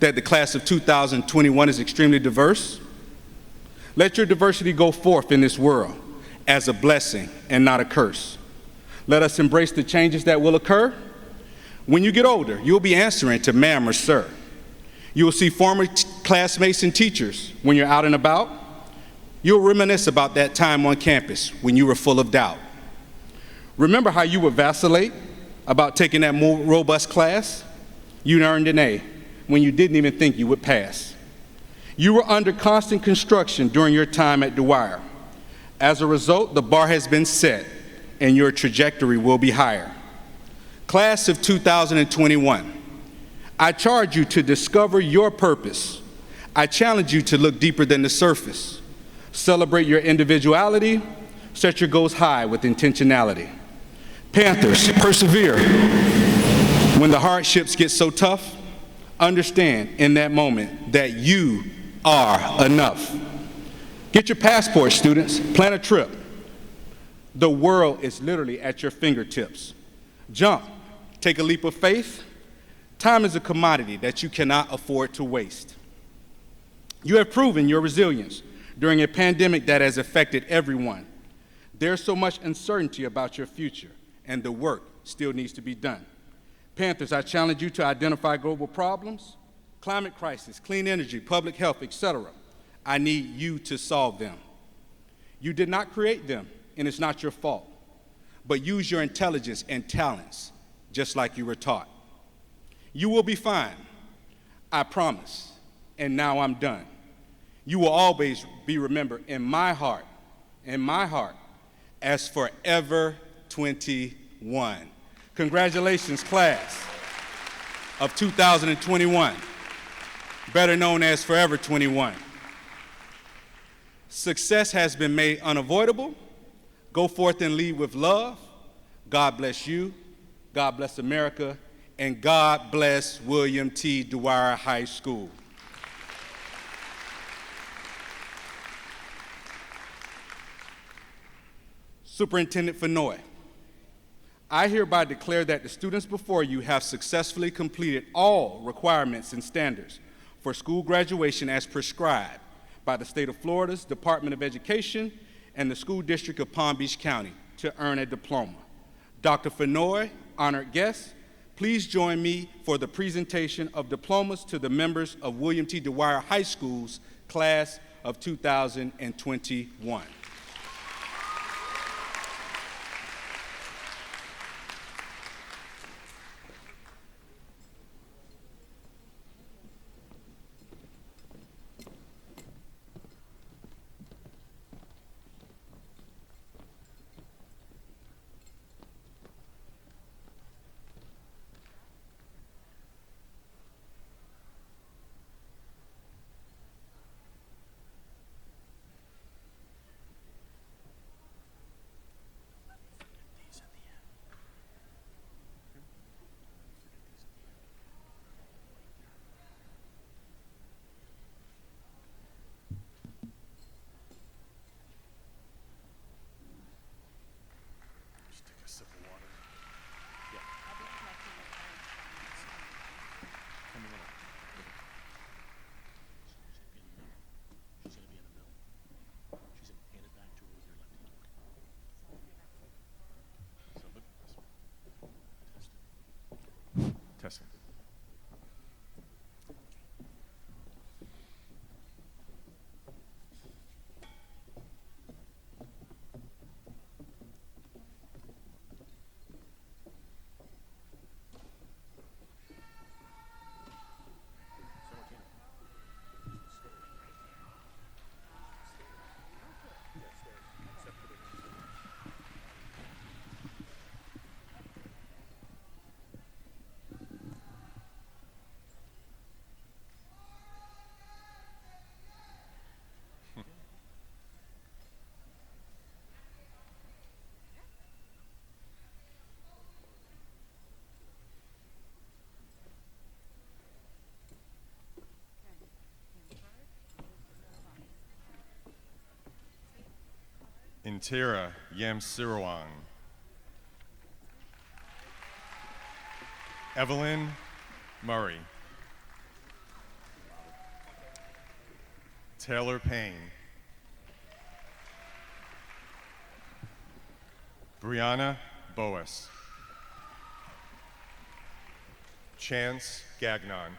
that the class of 2021 is extremely diverse? Let your diversity go forth in this world as a blessing and not a curse. Let us embrace the changes that will occur. When you get older, you'll be answering to ma'am or sir. You will see former classmates and teachers when you're out and about. You'll reminisce about that time on campus when you were full of doubt. Remember how you would vacillate about taking that more robust class? You earned an A when you didn't even think you would pass. You were under constant construction during your time at Dwyer. As a result, the bar has been set and your trajectory will be higher. Class of 2021, I charge you to discover your purpose. I challenge you to look deeper than the surface. Celebrate your individuality, set your goals high with intentionality. Panthers, persevere. When the hardships get so tough, understand in that moment that you are enough. Get your passports, students. Plan a trip. The world is literally at your fingertips. Jump. Take a leap of faith. Time is a commodity that you cannot afford to waste. You have proven your resilience during a pandemic that has affected everyone. There's so much uncertainty about your future, and the work still needs to be done. Panthers, I challenge you to identify global problems, climate crisis, clean energy, public health, etc. I need you to solve them. You did not create them, and it's not your fault, but use your intelligence and talents just like you were taught. You will be fine, I promise, and now I'm done. You will always be remembered in my heart, as Forever 21. Congratulations, class of 2021. better known as Forever 21. Success has been made unavoidable. Go forth and lead with love. God bless you. God bless America. And God bless William T. Dwyer High School. Superintendent Fenoy, I hereby declare that the students before you have successfully completed all requirements and standards for school graduation as prescribed by the State of Florida's Department of Education and the School District of Palm Beach County to earn a diploma. Dr. Fenoy, honored guests, please join me for the presentation of diplomas to the members of William T. Dwyer High School's class of 2021. Testing. Intera Yam Sirawang. Evelyn Murray. Taylor Payne. Brianna Boas. Chance Gagnon.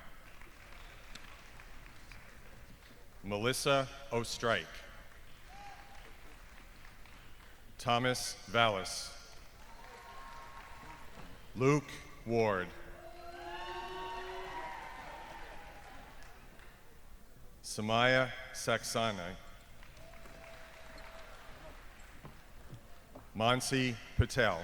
Melissa Ostrike. Thomas Vallis. Luke Ward. Samaya Saxana. Mansi Patel.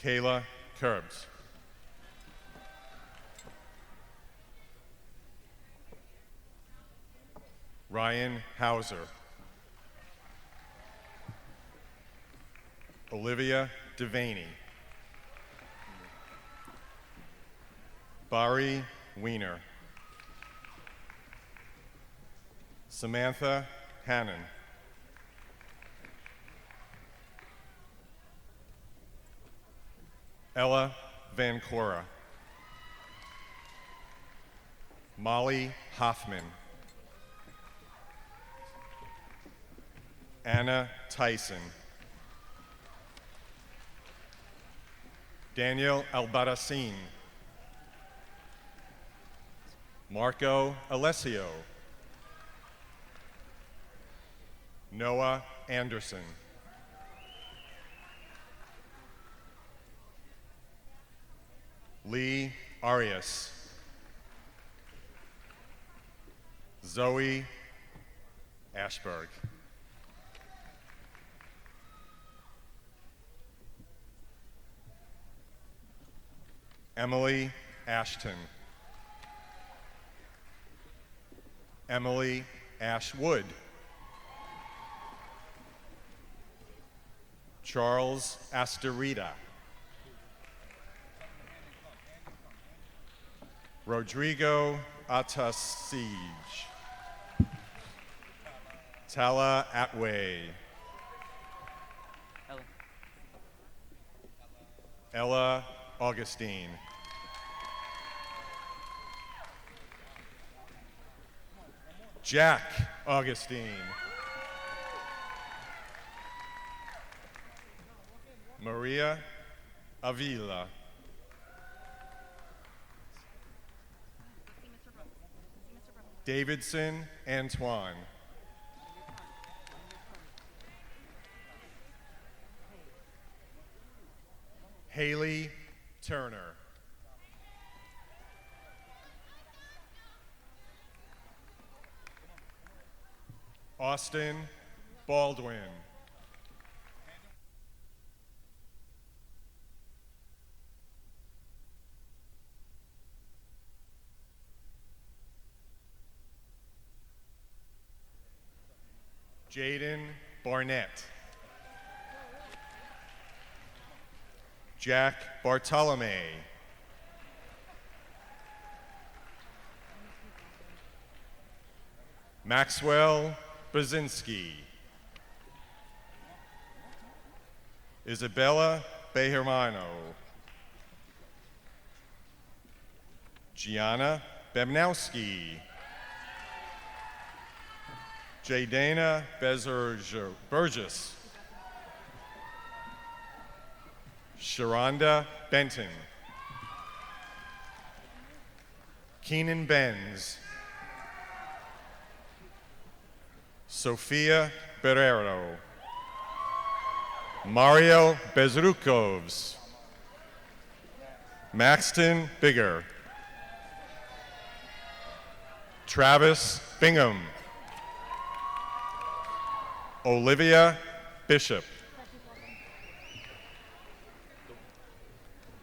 Kayla Curbs. Ryan Hauser. Olivia Devaney. Bari Wiener. Samantha Hannon. Ella Van Cora. Molly Hoffman. Anna Tyson. Daniel Albarracin. Marco Alessio. Noah Anderson. Lee Arias. Zoe Ashberg. Emily Ashton. Emily Ashwood. Charles Astorita. Rodrigo Atasij. Tala Atway. Ella Augustine. Jack Augustine. Maria Avila. Davidson Antoine. Haley Turner. Austin Baldwin. Jaden Barnett. Jack Bartolome. Maxwell Bazinski. Isabella Behermano. Gianna Bemnowski. Jadana Burgess. Sharonda Benton. Keenan Benz. Sofia Berrero. Mario Bezrukovs. Maxton Bigger. Travis Bingham. Olivia Bishop.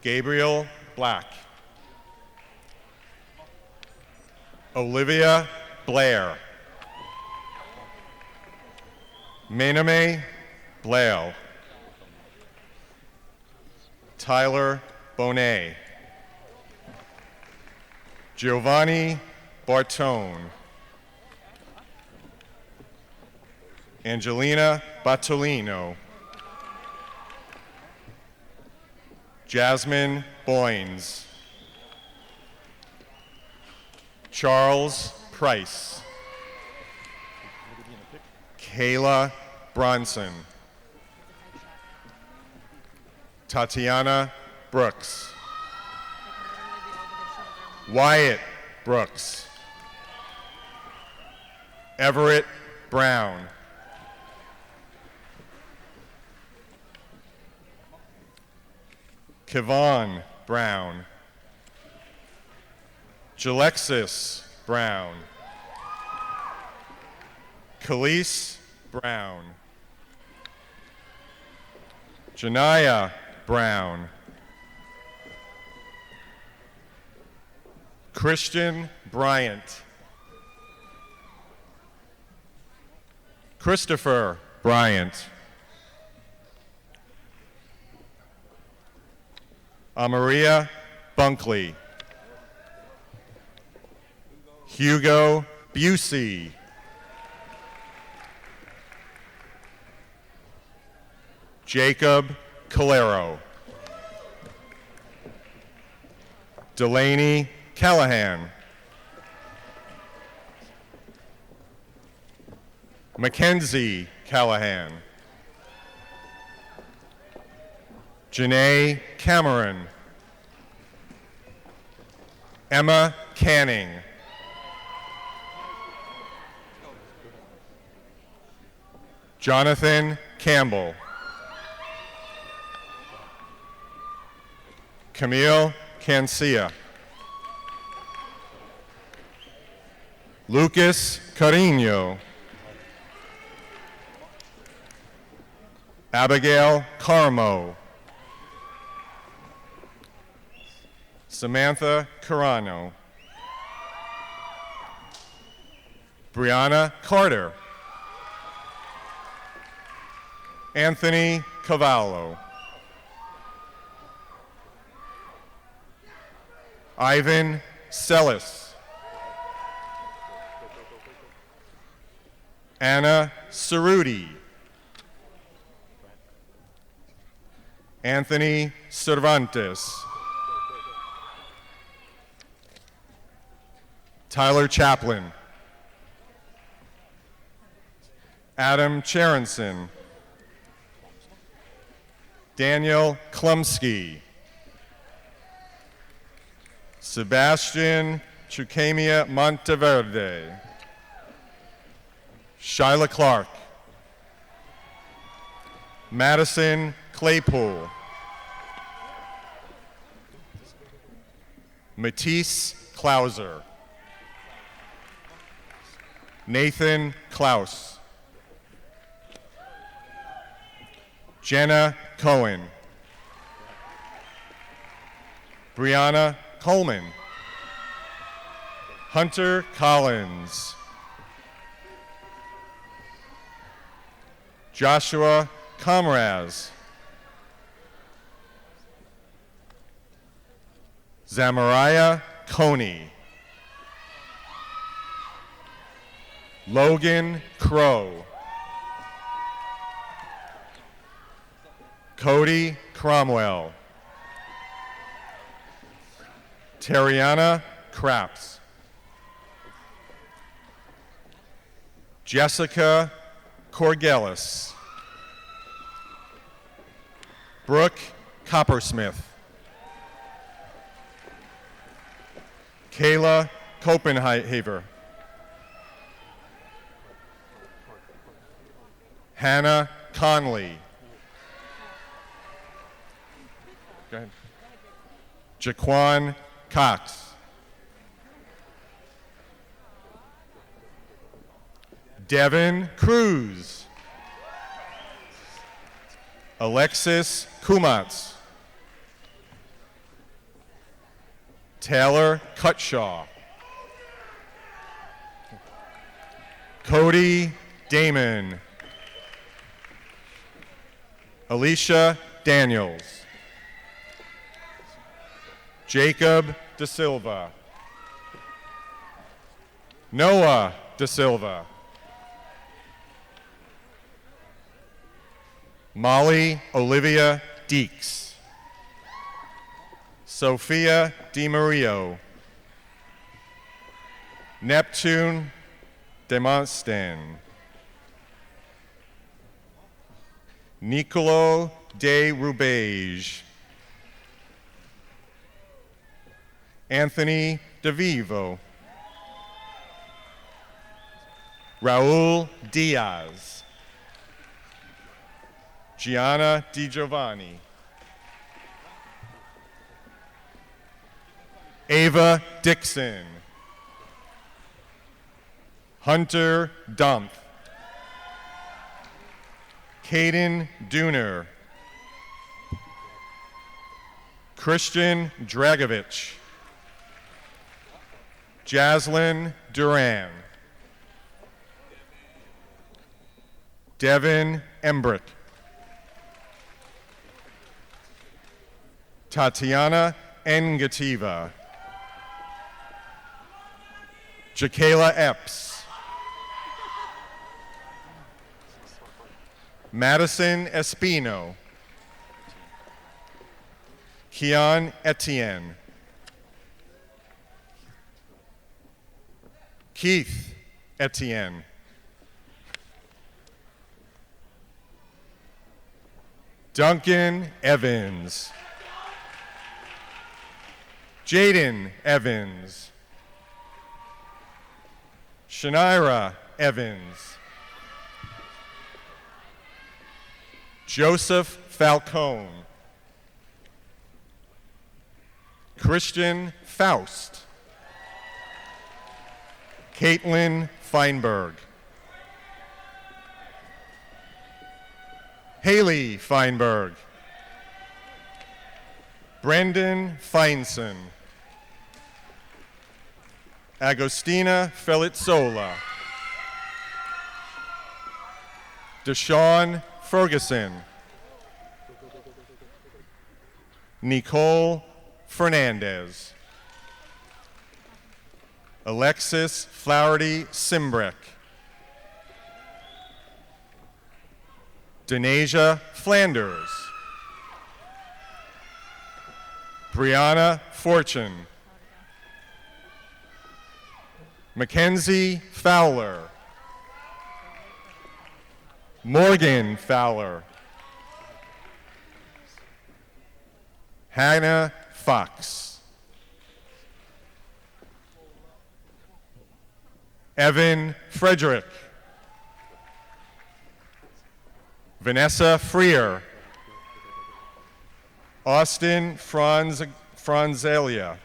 Gabriel Black. Olivia Blair. Mename Blale. Tyler Bonet. Giovanni Bartone. Angelina Battolino. Jasmine Boynes. Charles Price. Kayla Bronson. Tatiana Brooks. Wyatt Brooks. Everett Brown. Kevon Brown. Jalexis Brown. Khalees Brown. Janaya Brown. Christian Bryant. Christopher Bryant. Amaria Bunkley. Hugo Busey. Jacob Calero. Delaney Callahan. Mackenzie Callahan. Janae Cameron. Emma Canning. Jonathan Campbell. Camille Cancia. Lucas Carino. Abigail Carmo. Samantha Carano. Brianna Carter. Anthony Cavallo. Ivan Sellis. Anna Cerruti. Anthony Cervantes. Tyler Chaplin. Adam Charenson. Daniel Klumsky. Sebastian Chukamia Monteverde. Shyla Clark. Madison Claypool. Matisse Klauser. Nathan Klaus. Jenna Cohen. Brianna Coleman. Hunter Collins. Joshua Comraz. Zamariah Coney. Logan Crow. Cody Cromwell. Terriana Craps. Jessica Corgelis. Brooke Coppersmith. Kayla Copenhaver. Hannah Conley. Go ahead. Jaquan Cox. Devin Cruz. Alexis Kumats. Taylor Cutshaw. Cody Damon. Alicia Daniels. Jacob De Silva. Noah De Silva. Molly Olivia Deeks. Sophia DiMario. Neptune Demonstan. Nicolo de Rubege. Anthony DeVivo. Raul Diaz. Gianna Di Giovanni. Ava Dixon. Hunter Dumpf. Caden Dooner. Christian Dragovich. Jaslyn Duran. Devin Embrick. Tatiana Engativa. Jakayla Epps. Madison Espino. Keon Etienne. Keith Etienne. Duncan Evans. Jaden Evans. Shanaira Evans. Joseph Falcone. Christian Faust. Caitlin Feinberg. Haley Feinberg. Brendan Feinson. Agostina Felitzola. Deshaun Ferguson. Nicole Fernandez. Alexis Flaherty Simbrick. Denasia Flanders. Brianna Fortune. Mackenzie Fowler. Morgan Fowler. Hannah Fox. Evan Frederick. Vanessa Freer. Austin Franzelia.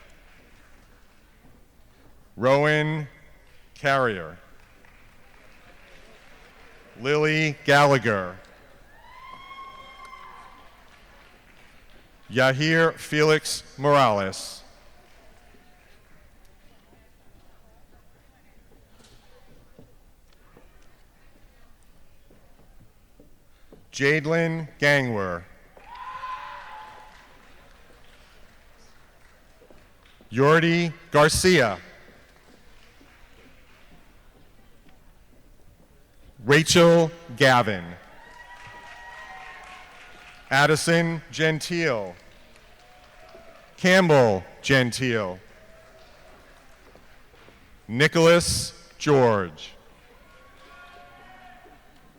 Rowan Carrier. Lily Gallagher. Yahir Felix Morales. Jadelyn Gangwer. Yordi Garcia. Rachel Gavin. Addison Gentile. Campbell Gentile. Nicholas George.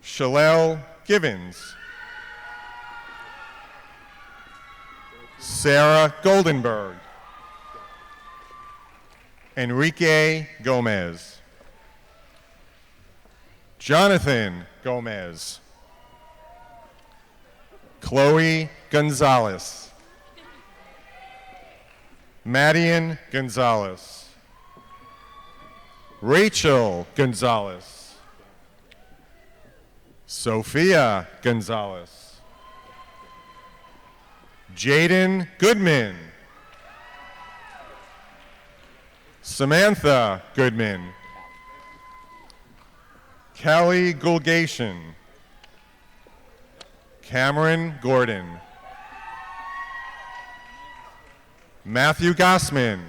Shalelle Givens. Sarah Goldenberg. Enrique Gomez. Jonathan Gomez. Chloe Gonzalez. Madian Gonzalez. Rachel Gonzalez. Sophia Gonzalez. Jaden Goodman. Samantha Goodman. Callie Gulgation. Cameron Gordon. Matthew Gossman.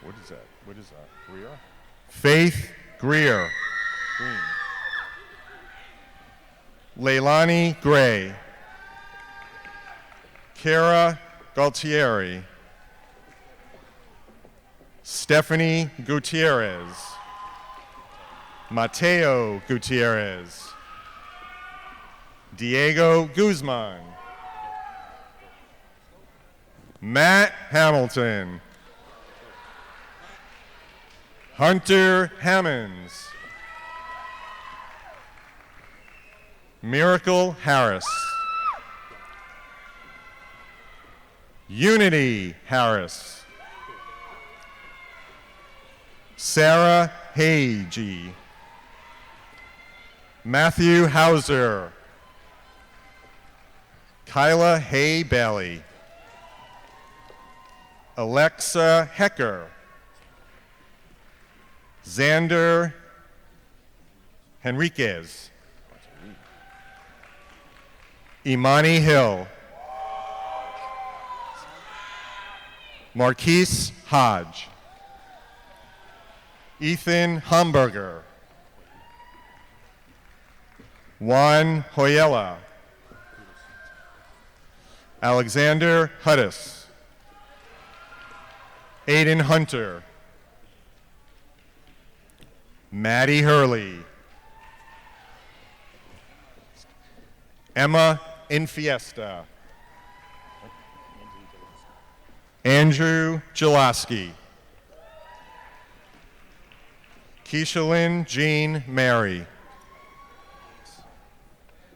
What is that? What is that? Greer? Faith Greer. Green. Leilani Gray. Kara Galtieri. Stephanie Gutierrez. Mateo Gutierrez. Diego Guzman. Matt Hamilton. Hunter Hammonds. Miracle Harris. Unity Harris. Sarah Hagee. Matthew Hauser. Kyla Hay Bailey. Alexa Hecker. Xander Henriquez. Imani Hill. Marquise Hodge. Ethan Hamburger. Juan Hoyela. Alexander Hudis. Aiden Hunter. Maddie Hurley. Emma Infiesta. Andrew Jaloski. Keishalyn Jean Mary.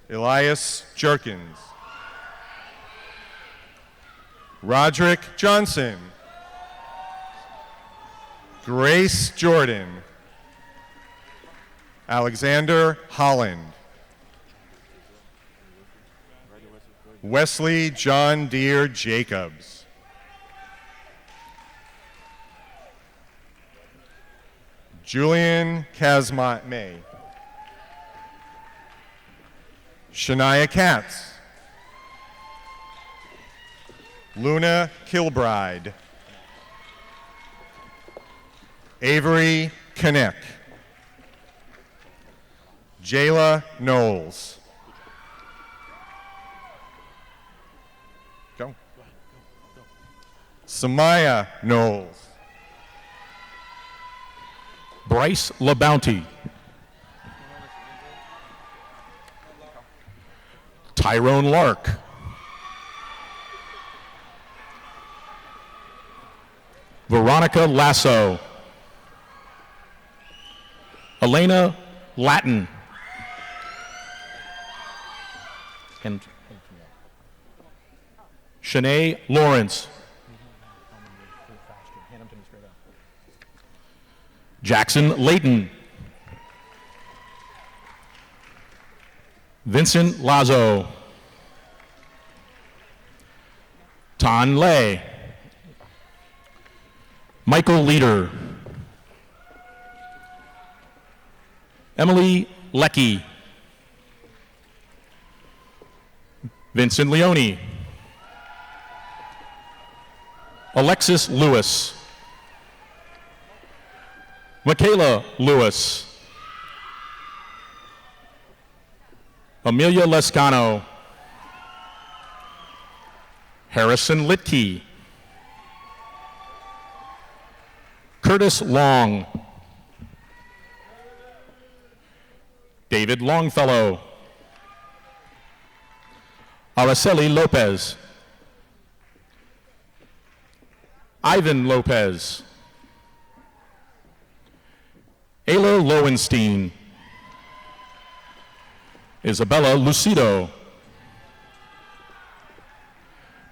Elias Jerkins. Roderick Johnson. Grace Jordan. Alexander Holland. Wesley John Deere Jacobs. Julian Casmont May. Shania Katz. Luna Kilbride. Avery Kinnick. Jayla Knowles. Go. Samaya Knowles. Bryce LaBounty. Tyrone Lark. Veronica Lasso. Elena Latin. And Shanae Lawrence. Jackson Layton. Vincent Lazo. Tan Lei. Michael Leader. Emily Leckie. Vincent Leone. Alexis Lewis. Michaela Lewis. Amelia Lescano. Harrison Litke. Curtis Long. David Longfellow. Araceli Lopez. Ivan Lopez. Ayla Lowenstein. Isabella Lucido.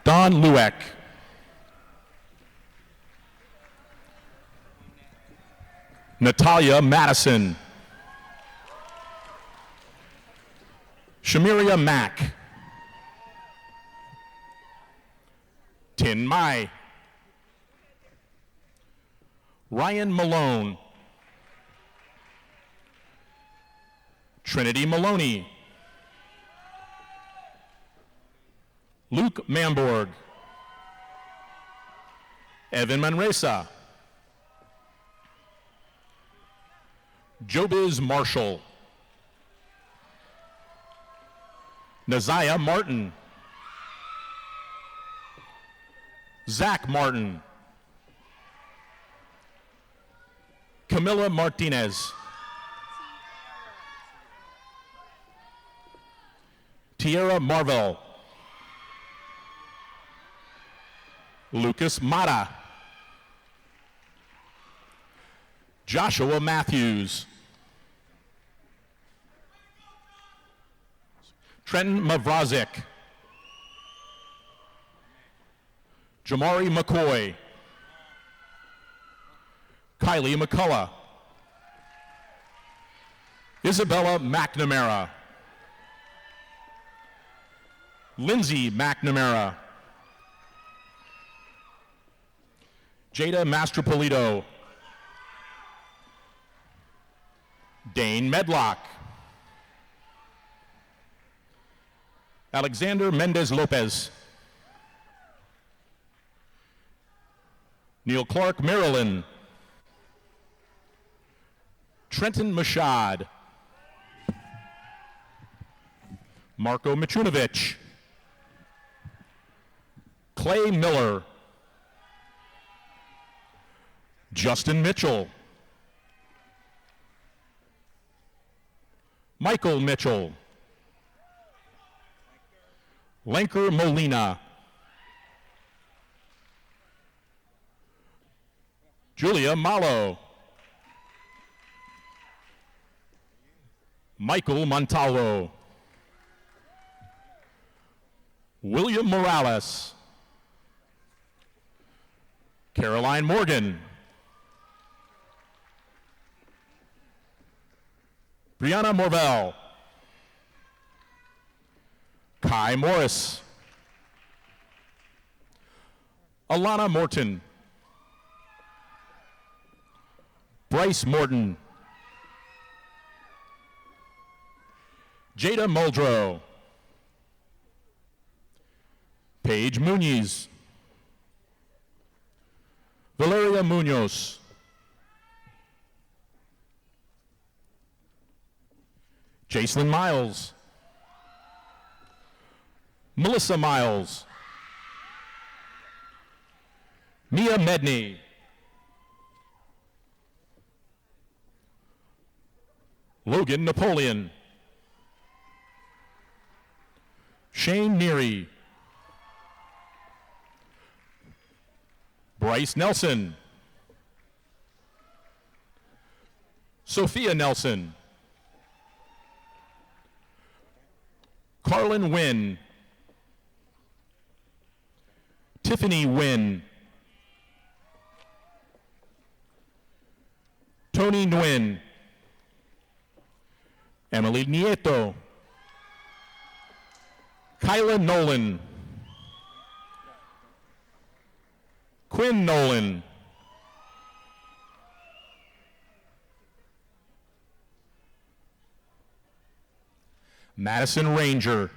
Don Lueck. Natalia Madison. Shamiria Mack. Tin Mai. Ryan Malone. Trinity Maloney. Luke Mamborg. Evan Manresa. Jobiz Marshall. Naziah Martin. Zach Martin. Camila Martinez. Tierra Marvel. Lucas Mata. Joshua Matthews. Trenton Mavrazik. Jamari McCoy. Kylie McCullough. Isabella McNamara. Lindsay McNamara. Jada Mastropolito. Dane Medlock. Alexander Mendez Lopez. Neil Clark Maryland. Trenton Mashad. Marco Michunovich. Clay Miller. Justin Mitchell. Michael Mitchell. Lenker Molina. Julia Malo. Michael Montalvo. William Morales. Caroline Morgan. Brianna Morvell. Kai Morris. Alana Morton. Bryce Morton. Jada Muldrow. Paige Muniz. Valeria Munoz. Jacelyn Miles. Melissa Miles. Mia Medney. Logan Napoleon. Shane Neary. Bryce Nelson. Sophia Nelson. Carlin Wynn. Tiffany Wynn. Tony Nguyen. Emily Nieto. Kyla Nolan. Quinn Nolan. Madison Ranger.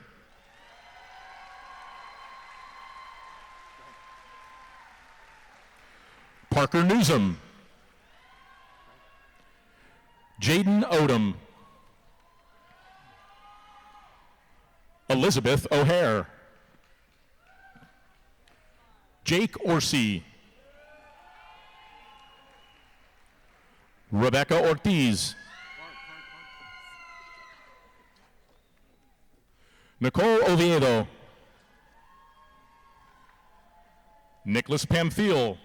Parker Newsom. Jaden Odom. Elizabeth O'Hare. Jake Orsi. Rebecca Ortiz. Nicole Oviedo. Nicholas Pamphile.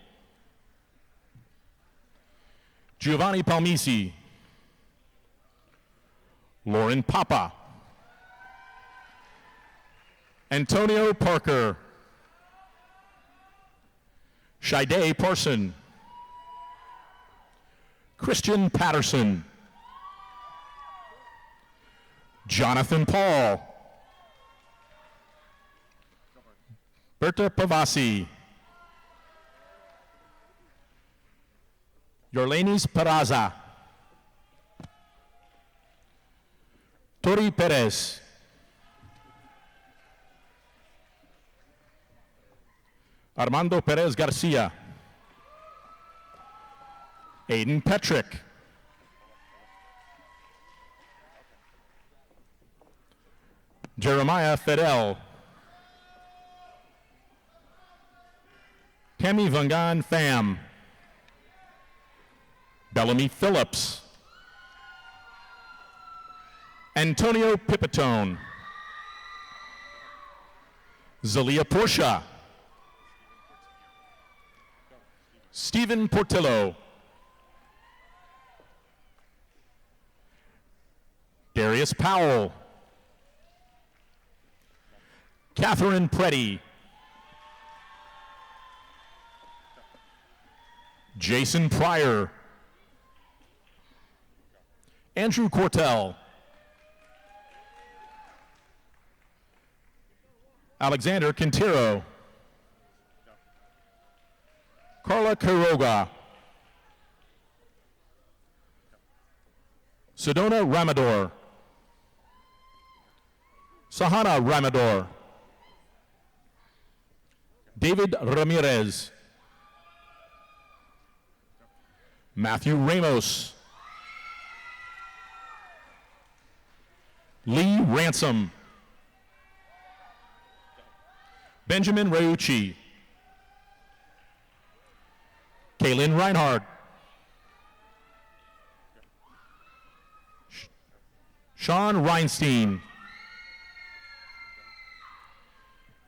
Giovanni Palmisi. Lauren Papa. Antonio Parker. Shide Parson. Christian Patterson. Jonathan Paul. Berta Pavasi. Yorlanis Peraza. Tori Perez. Armando Perez Garcia. Aiden Petrick. Jeremiah Fidel. Tammy Vangan Pham. Bellamy Phillips. Antonio Pipitone. Zalia Portia. Stephen Portillo. Darius Powell. Catherine Preddy. Jason Pryor. Andrew Cortell. Alexander Quintero. Carla Quiroga. Sedona Ramador. Sahana Ramador. David Ramirez. Matthew Ramos. Lee Ransom. Benjamin Reucci. Kaylin Reinhardt. Sean Reinstein.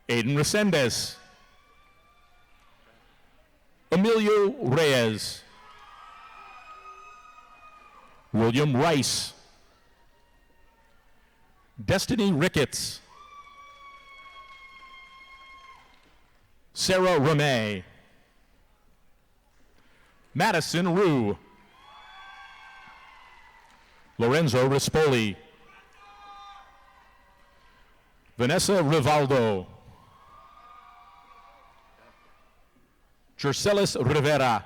Aiden Resendez. Emilio Reyes. William Rice. Destiny Ricketts. Sarah Ramey. Madison Rue. Lorenzo Rispoli. Vanessa Rivaldo. Jercelis Rivera.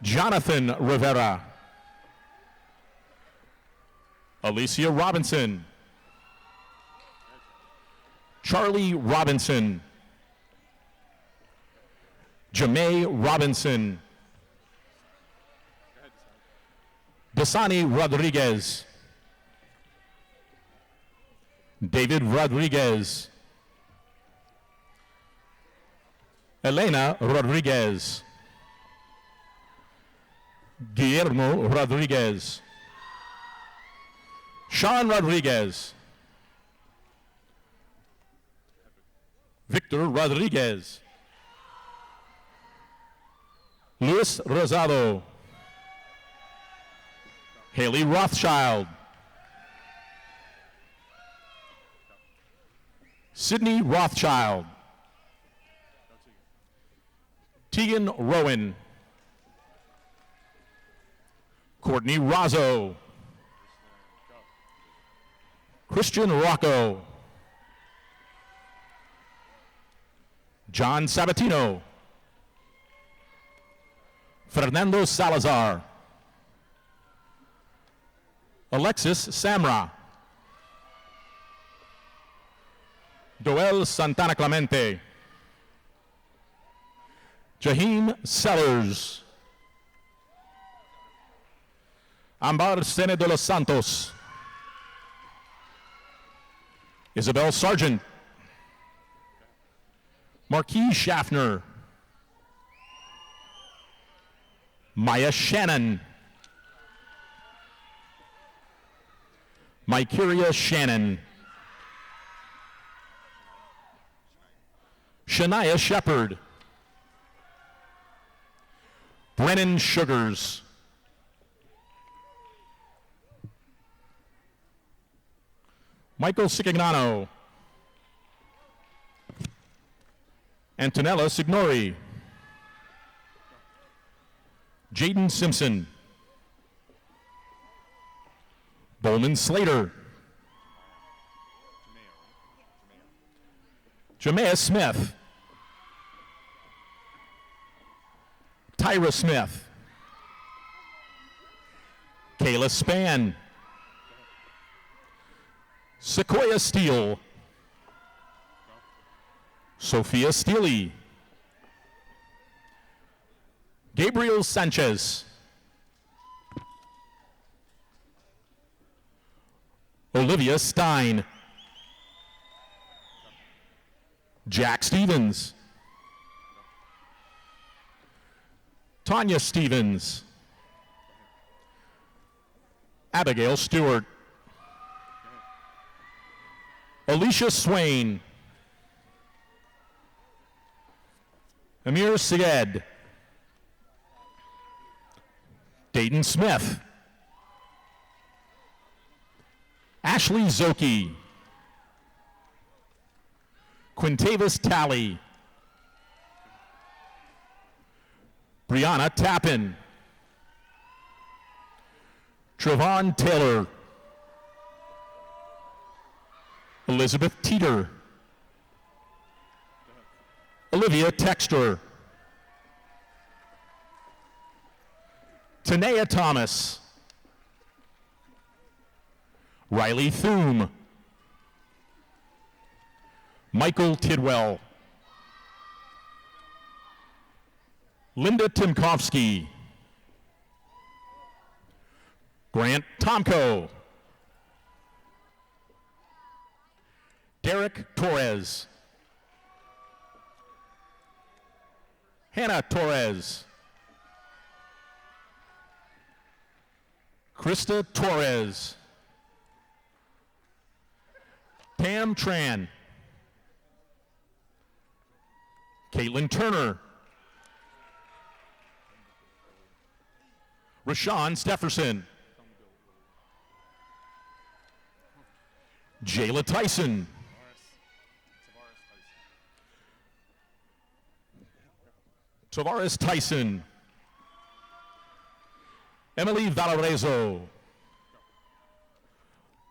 Jonathan Rivera. Alicia Robinson. Charlie Robinson. Jamay Robinson. Dasani Rodriguez. David Rodriguez. Elena Rodriguez. Guillermo Rodriguez. Sean Rodriguez. Victor Rodriguez. Luis Rosado. Haley Rothschild. Sydney Rothschild. Tegan Rowan. Courtney Razzo. Christian Rocco. John Sabatino. Fernando Salazar. Alexis Samra. Doel Santana Clemente. Jaheim Sellers. Ambar Sene de los Santos. Isabel Sargent. Marquis Schaffner. Maya Shannon. Mykeria Shannon. Shania Shepard. Brennan Sugars. Michael Sicagnano. Antonella Signori. Jaden Simpson. Bowman Slater. Jamea Smith. Tyra Smith. Kayla Spann. Sequoia Steele. Sophia Steele. Gabriel Sanchez. Olivia Stein. Jack Stevens. Tanya Stevens. Abigail Stewart. Alicia Swain. Amir Syed. Dayton Smith. Ashley Zoki. Quintavis Talley. Brianna Tappan. Trevon Taylor. Elizabeth Teeter. Olivia Textor. Tanea Thomas. Riley Thum. Michael Tidwell. Linda Timkovsky. Grant Tomko. Derek Torres. Hannah Torres. Krista Torres. Pam Tran. Caitlin Turner. Rashawn Stefferson. Jayla Tyson. Tavares Tyson. Emily Valarezo.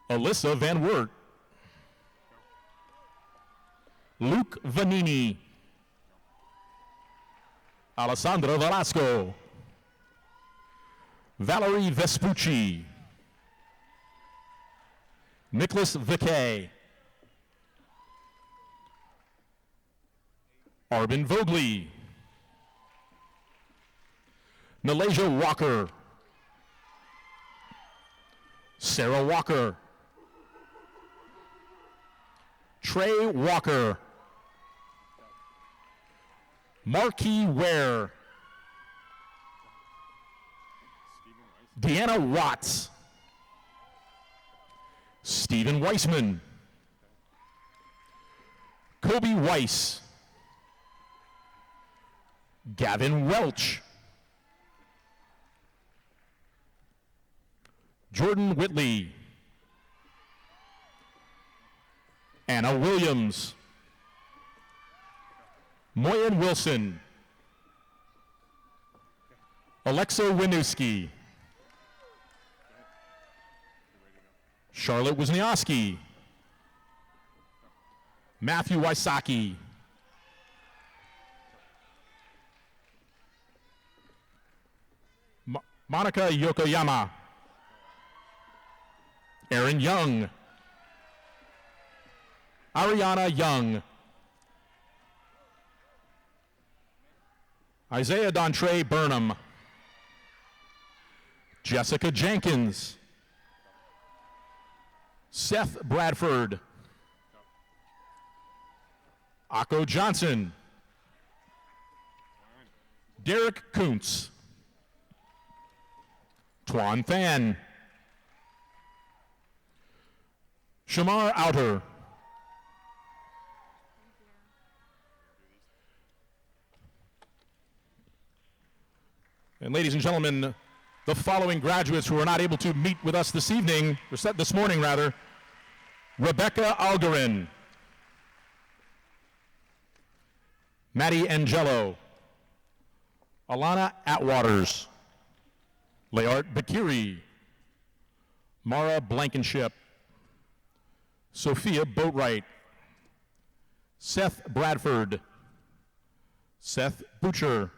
Alyssa Van Wert. Luke Vanini. Alessandra Velasco. Valerie Vespucci. Nicholas Vickay. Arbin Vogley. Nalasia Walker. Sarah Walker. Trey Walker. Marquis Ware. Deanna Watts. Stephen Weissman. Kobe Weiss. Gavin Welch. Jordan Whitley. Anna Williams. Moyen Wilson. Alexa Winooski. Charlotte Wisniewski. Matthew Wysocki. Monica Yokoyama. Aaron Young. Ariana Young. Isaiah Dontre Burnham. Jessica Jenkins. Seth Bradford. Akko Johnson. Derek Kuntz. Tuan Than. Shamar Outer. And ladies and gentlemen, the following graduates who are not able to meet with us this evening, or this morning rather, Rebecca Algarin, Maddie Angelo, Alana Atwaters, Layart Bakiri, Mara Blankenship, Sophia Boatwright, Seth Bradford, Seth Butcher,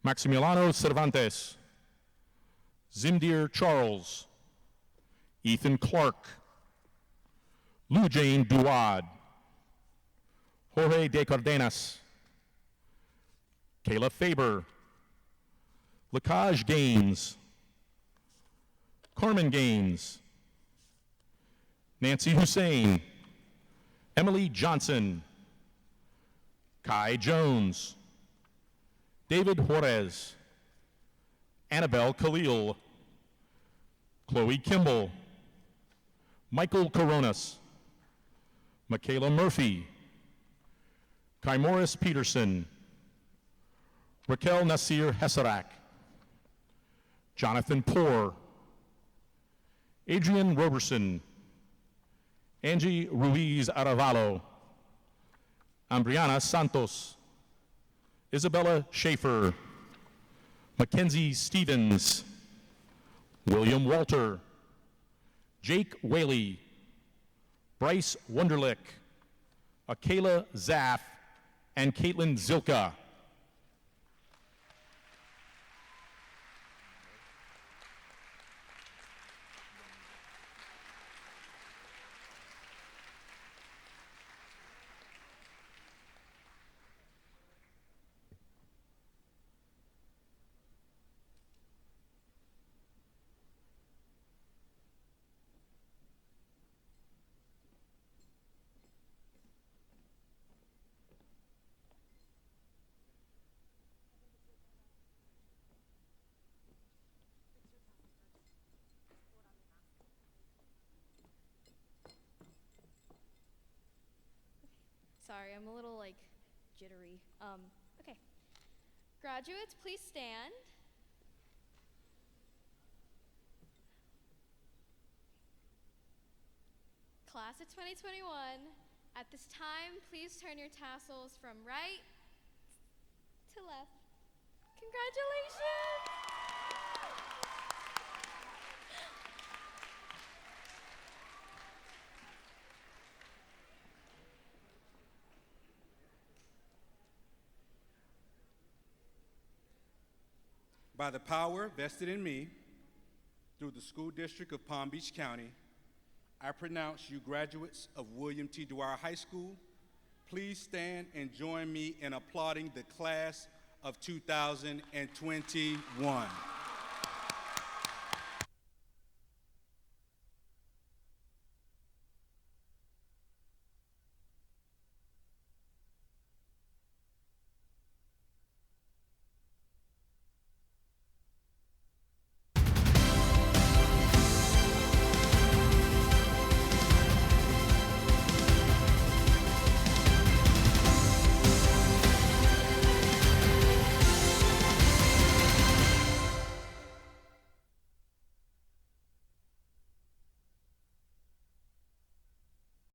Maximiliano Cervantes, Zimdir Charles, Ethan Clark, Lou Jane Duad, Jorge De Cardenas, Kayla Faber, Lakaj Gaines, Carmen Gaines, Nancy Hussein, Emily Johnson, Kai Jones, David Juarez, Annabelle Khalil, Chloe Kimball, Michael Coronas, Michaela Murphy, Kai Morris Peterson, Raquel Nasir Hesarak, Jonathan Poor, Adrian Roberson, Angie Ruiz Aravalo, Ambriana Santos, Isabella Schaefer, Mackenzie Stevens, William Walter, Jake Whaley, Bryce Wunderlich, Akela Zaff, and Caitlin Zilka. Sorry, I'm a little jittery. Okay. Graduates, please stand. Class of 2021, at this time, please turn your tassels from right to left. Congratulations! By the power vested in me through the School District of Palm Beach County, I pronounce you graduates of William T. Dwyer High School. Please stand and join me in applauding the class of 2021.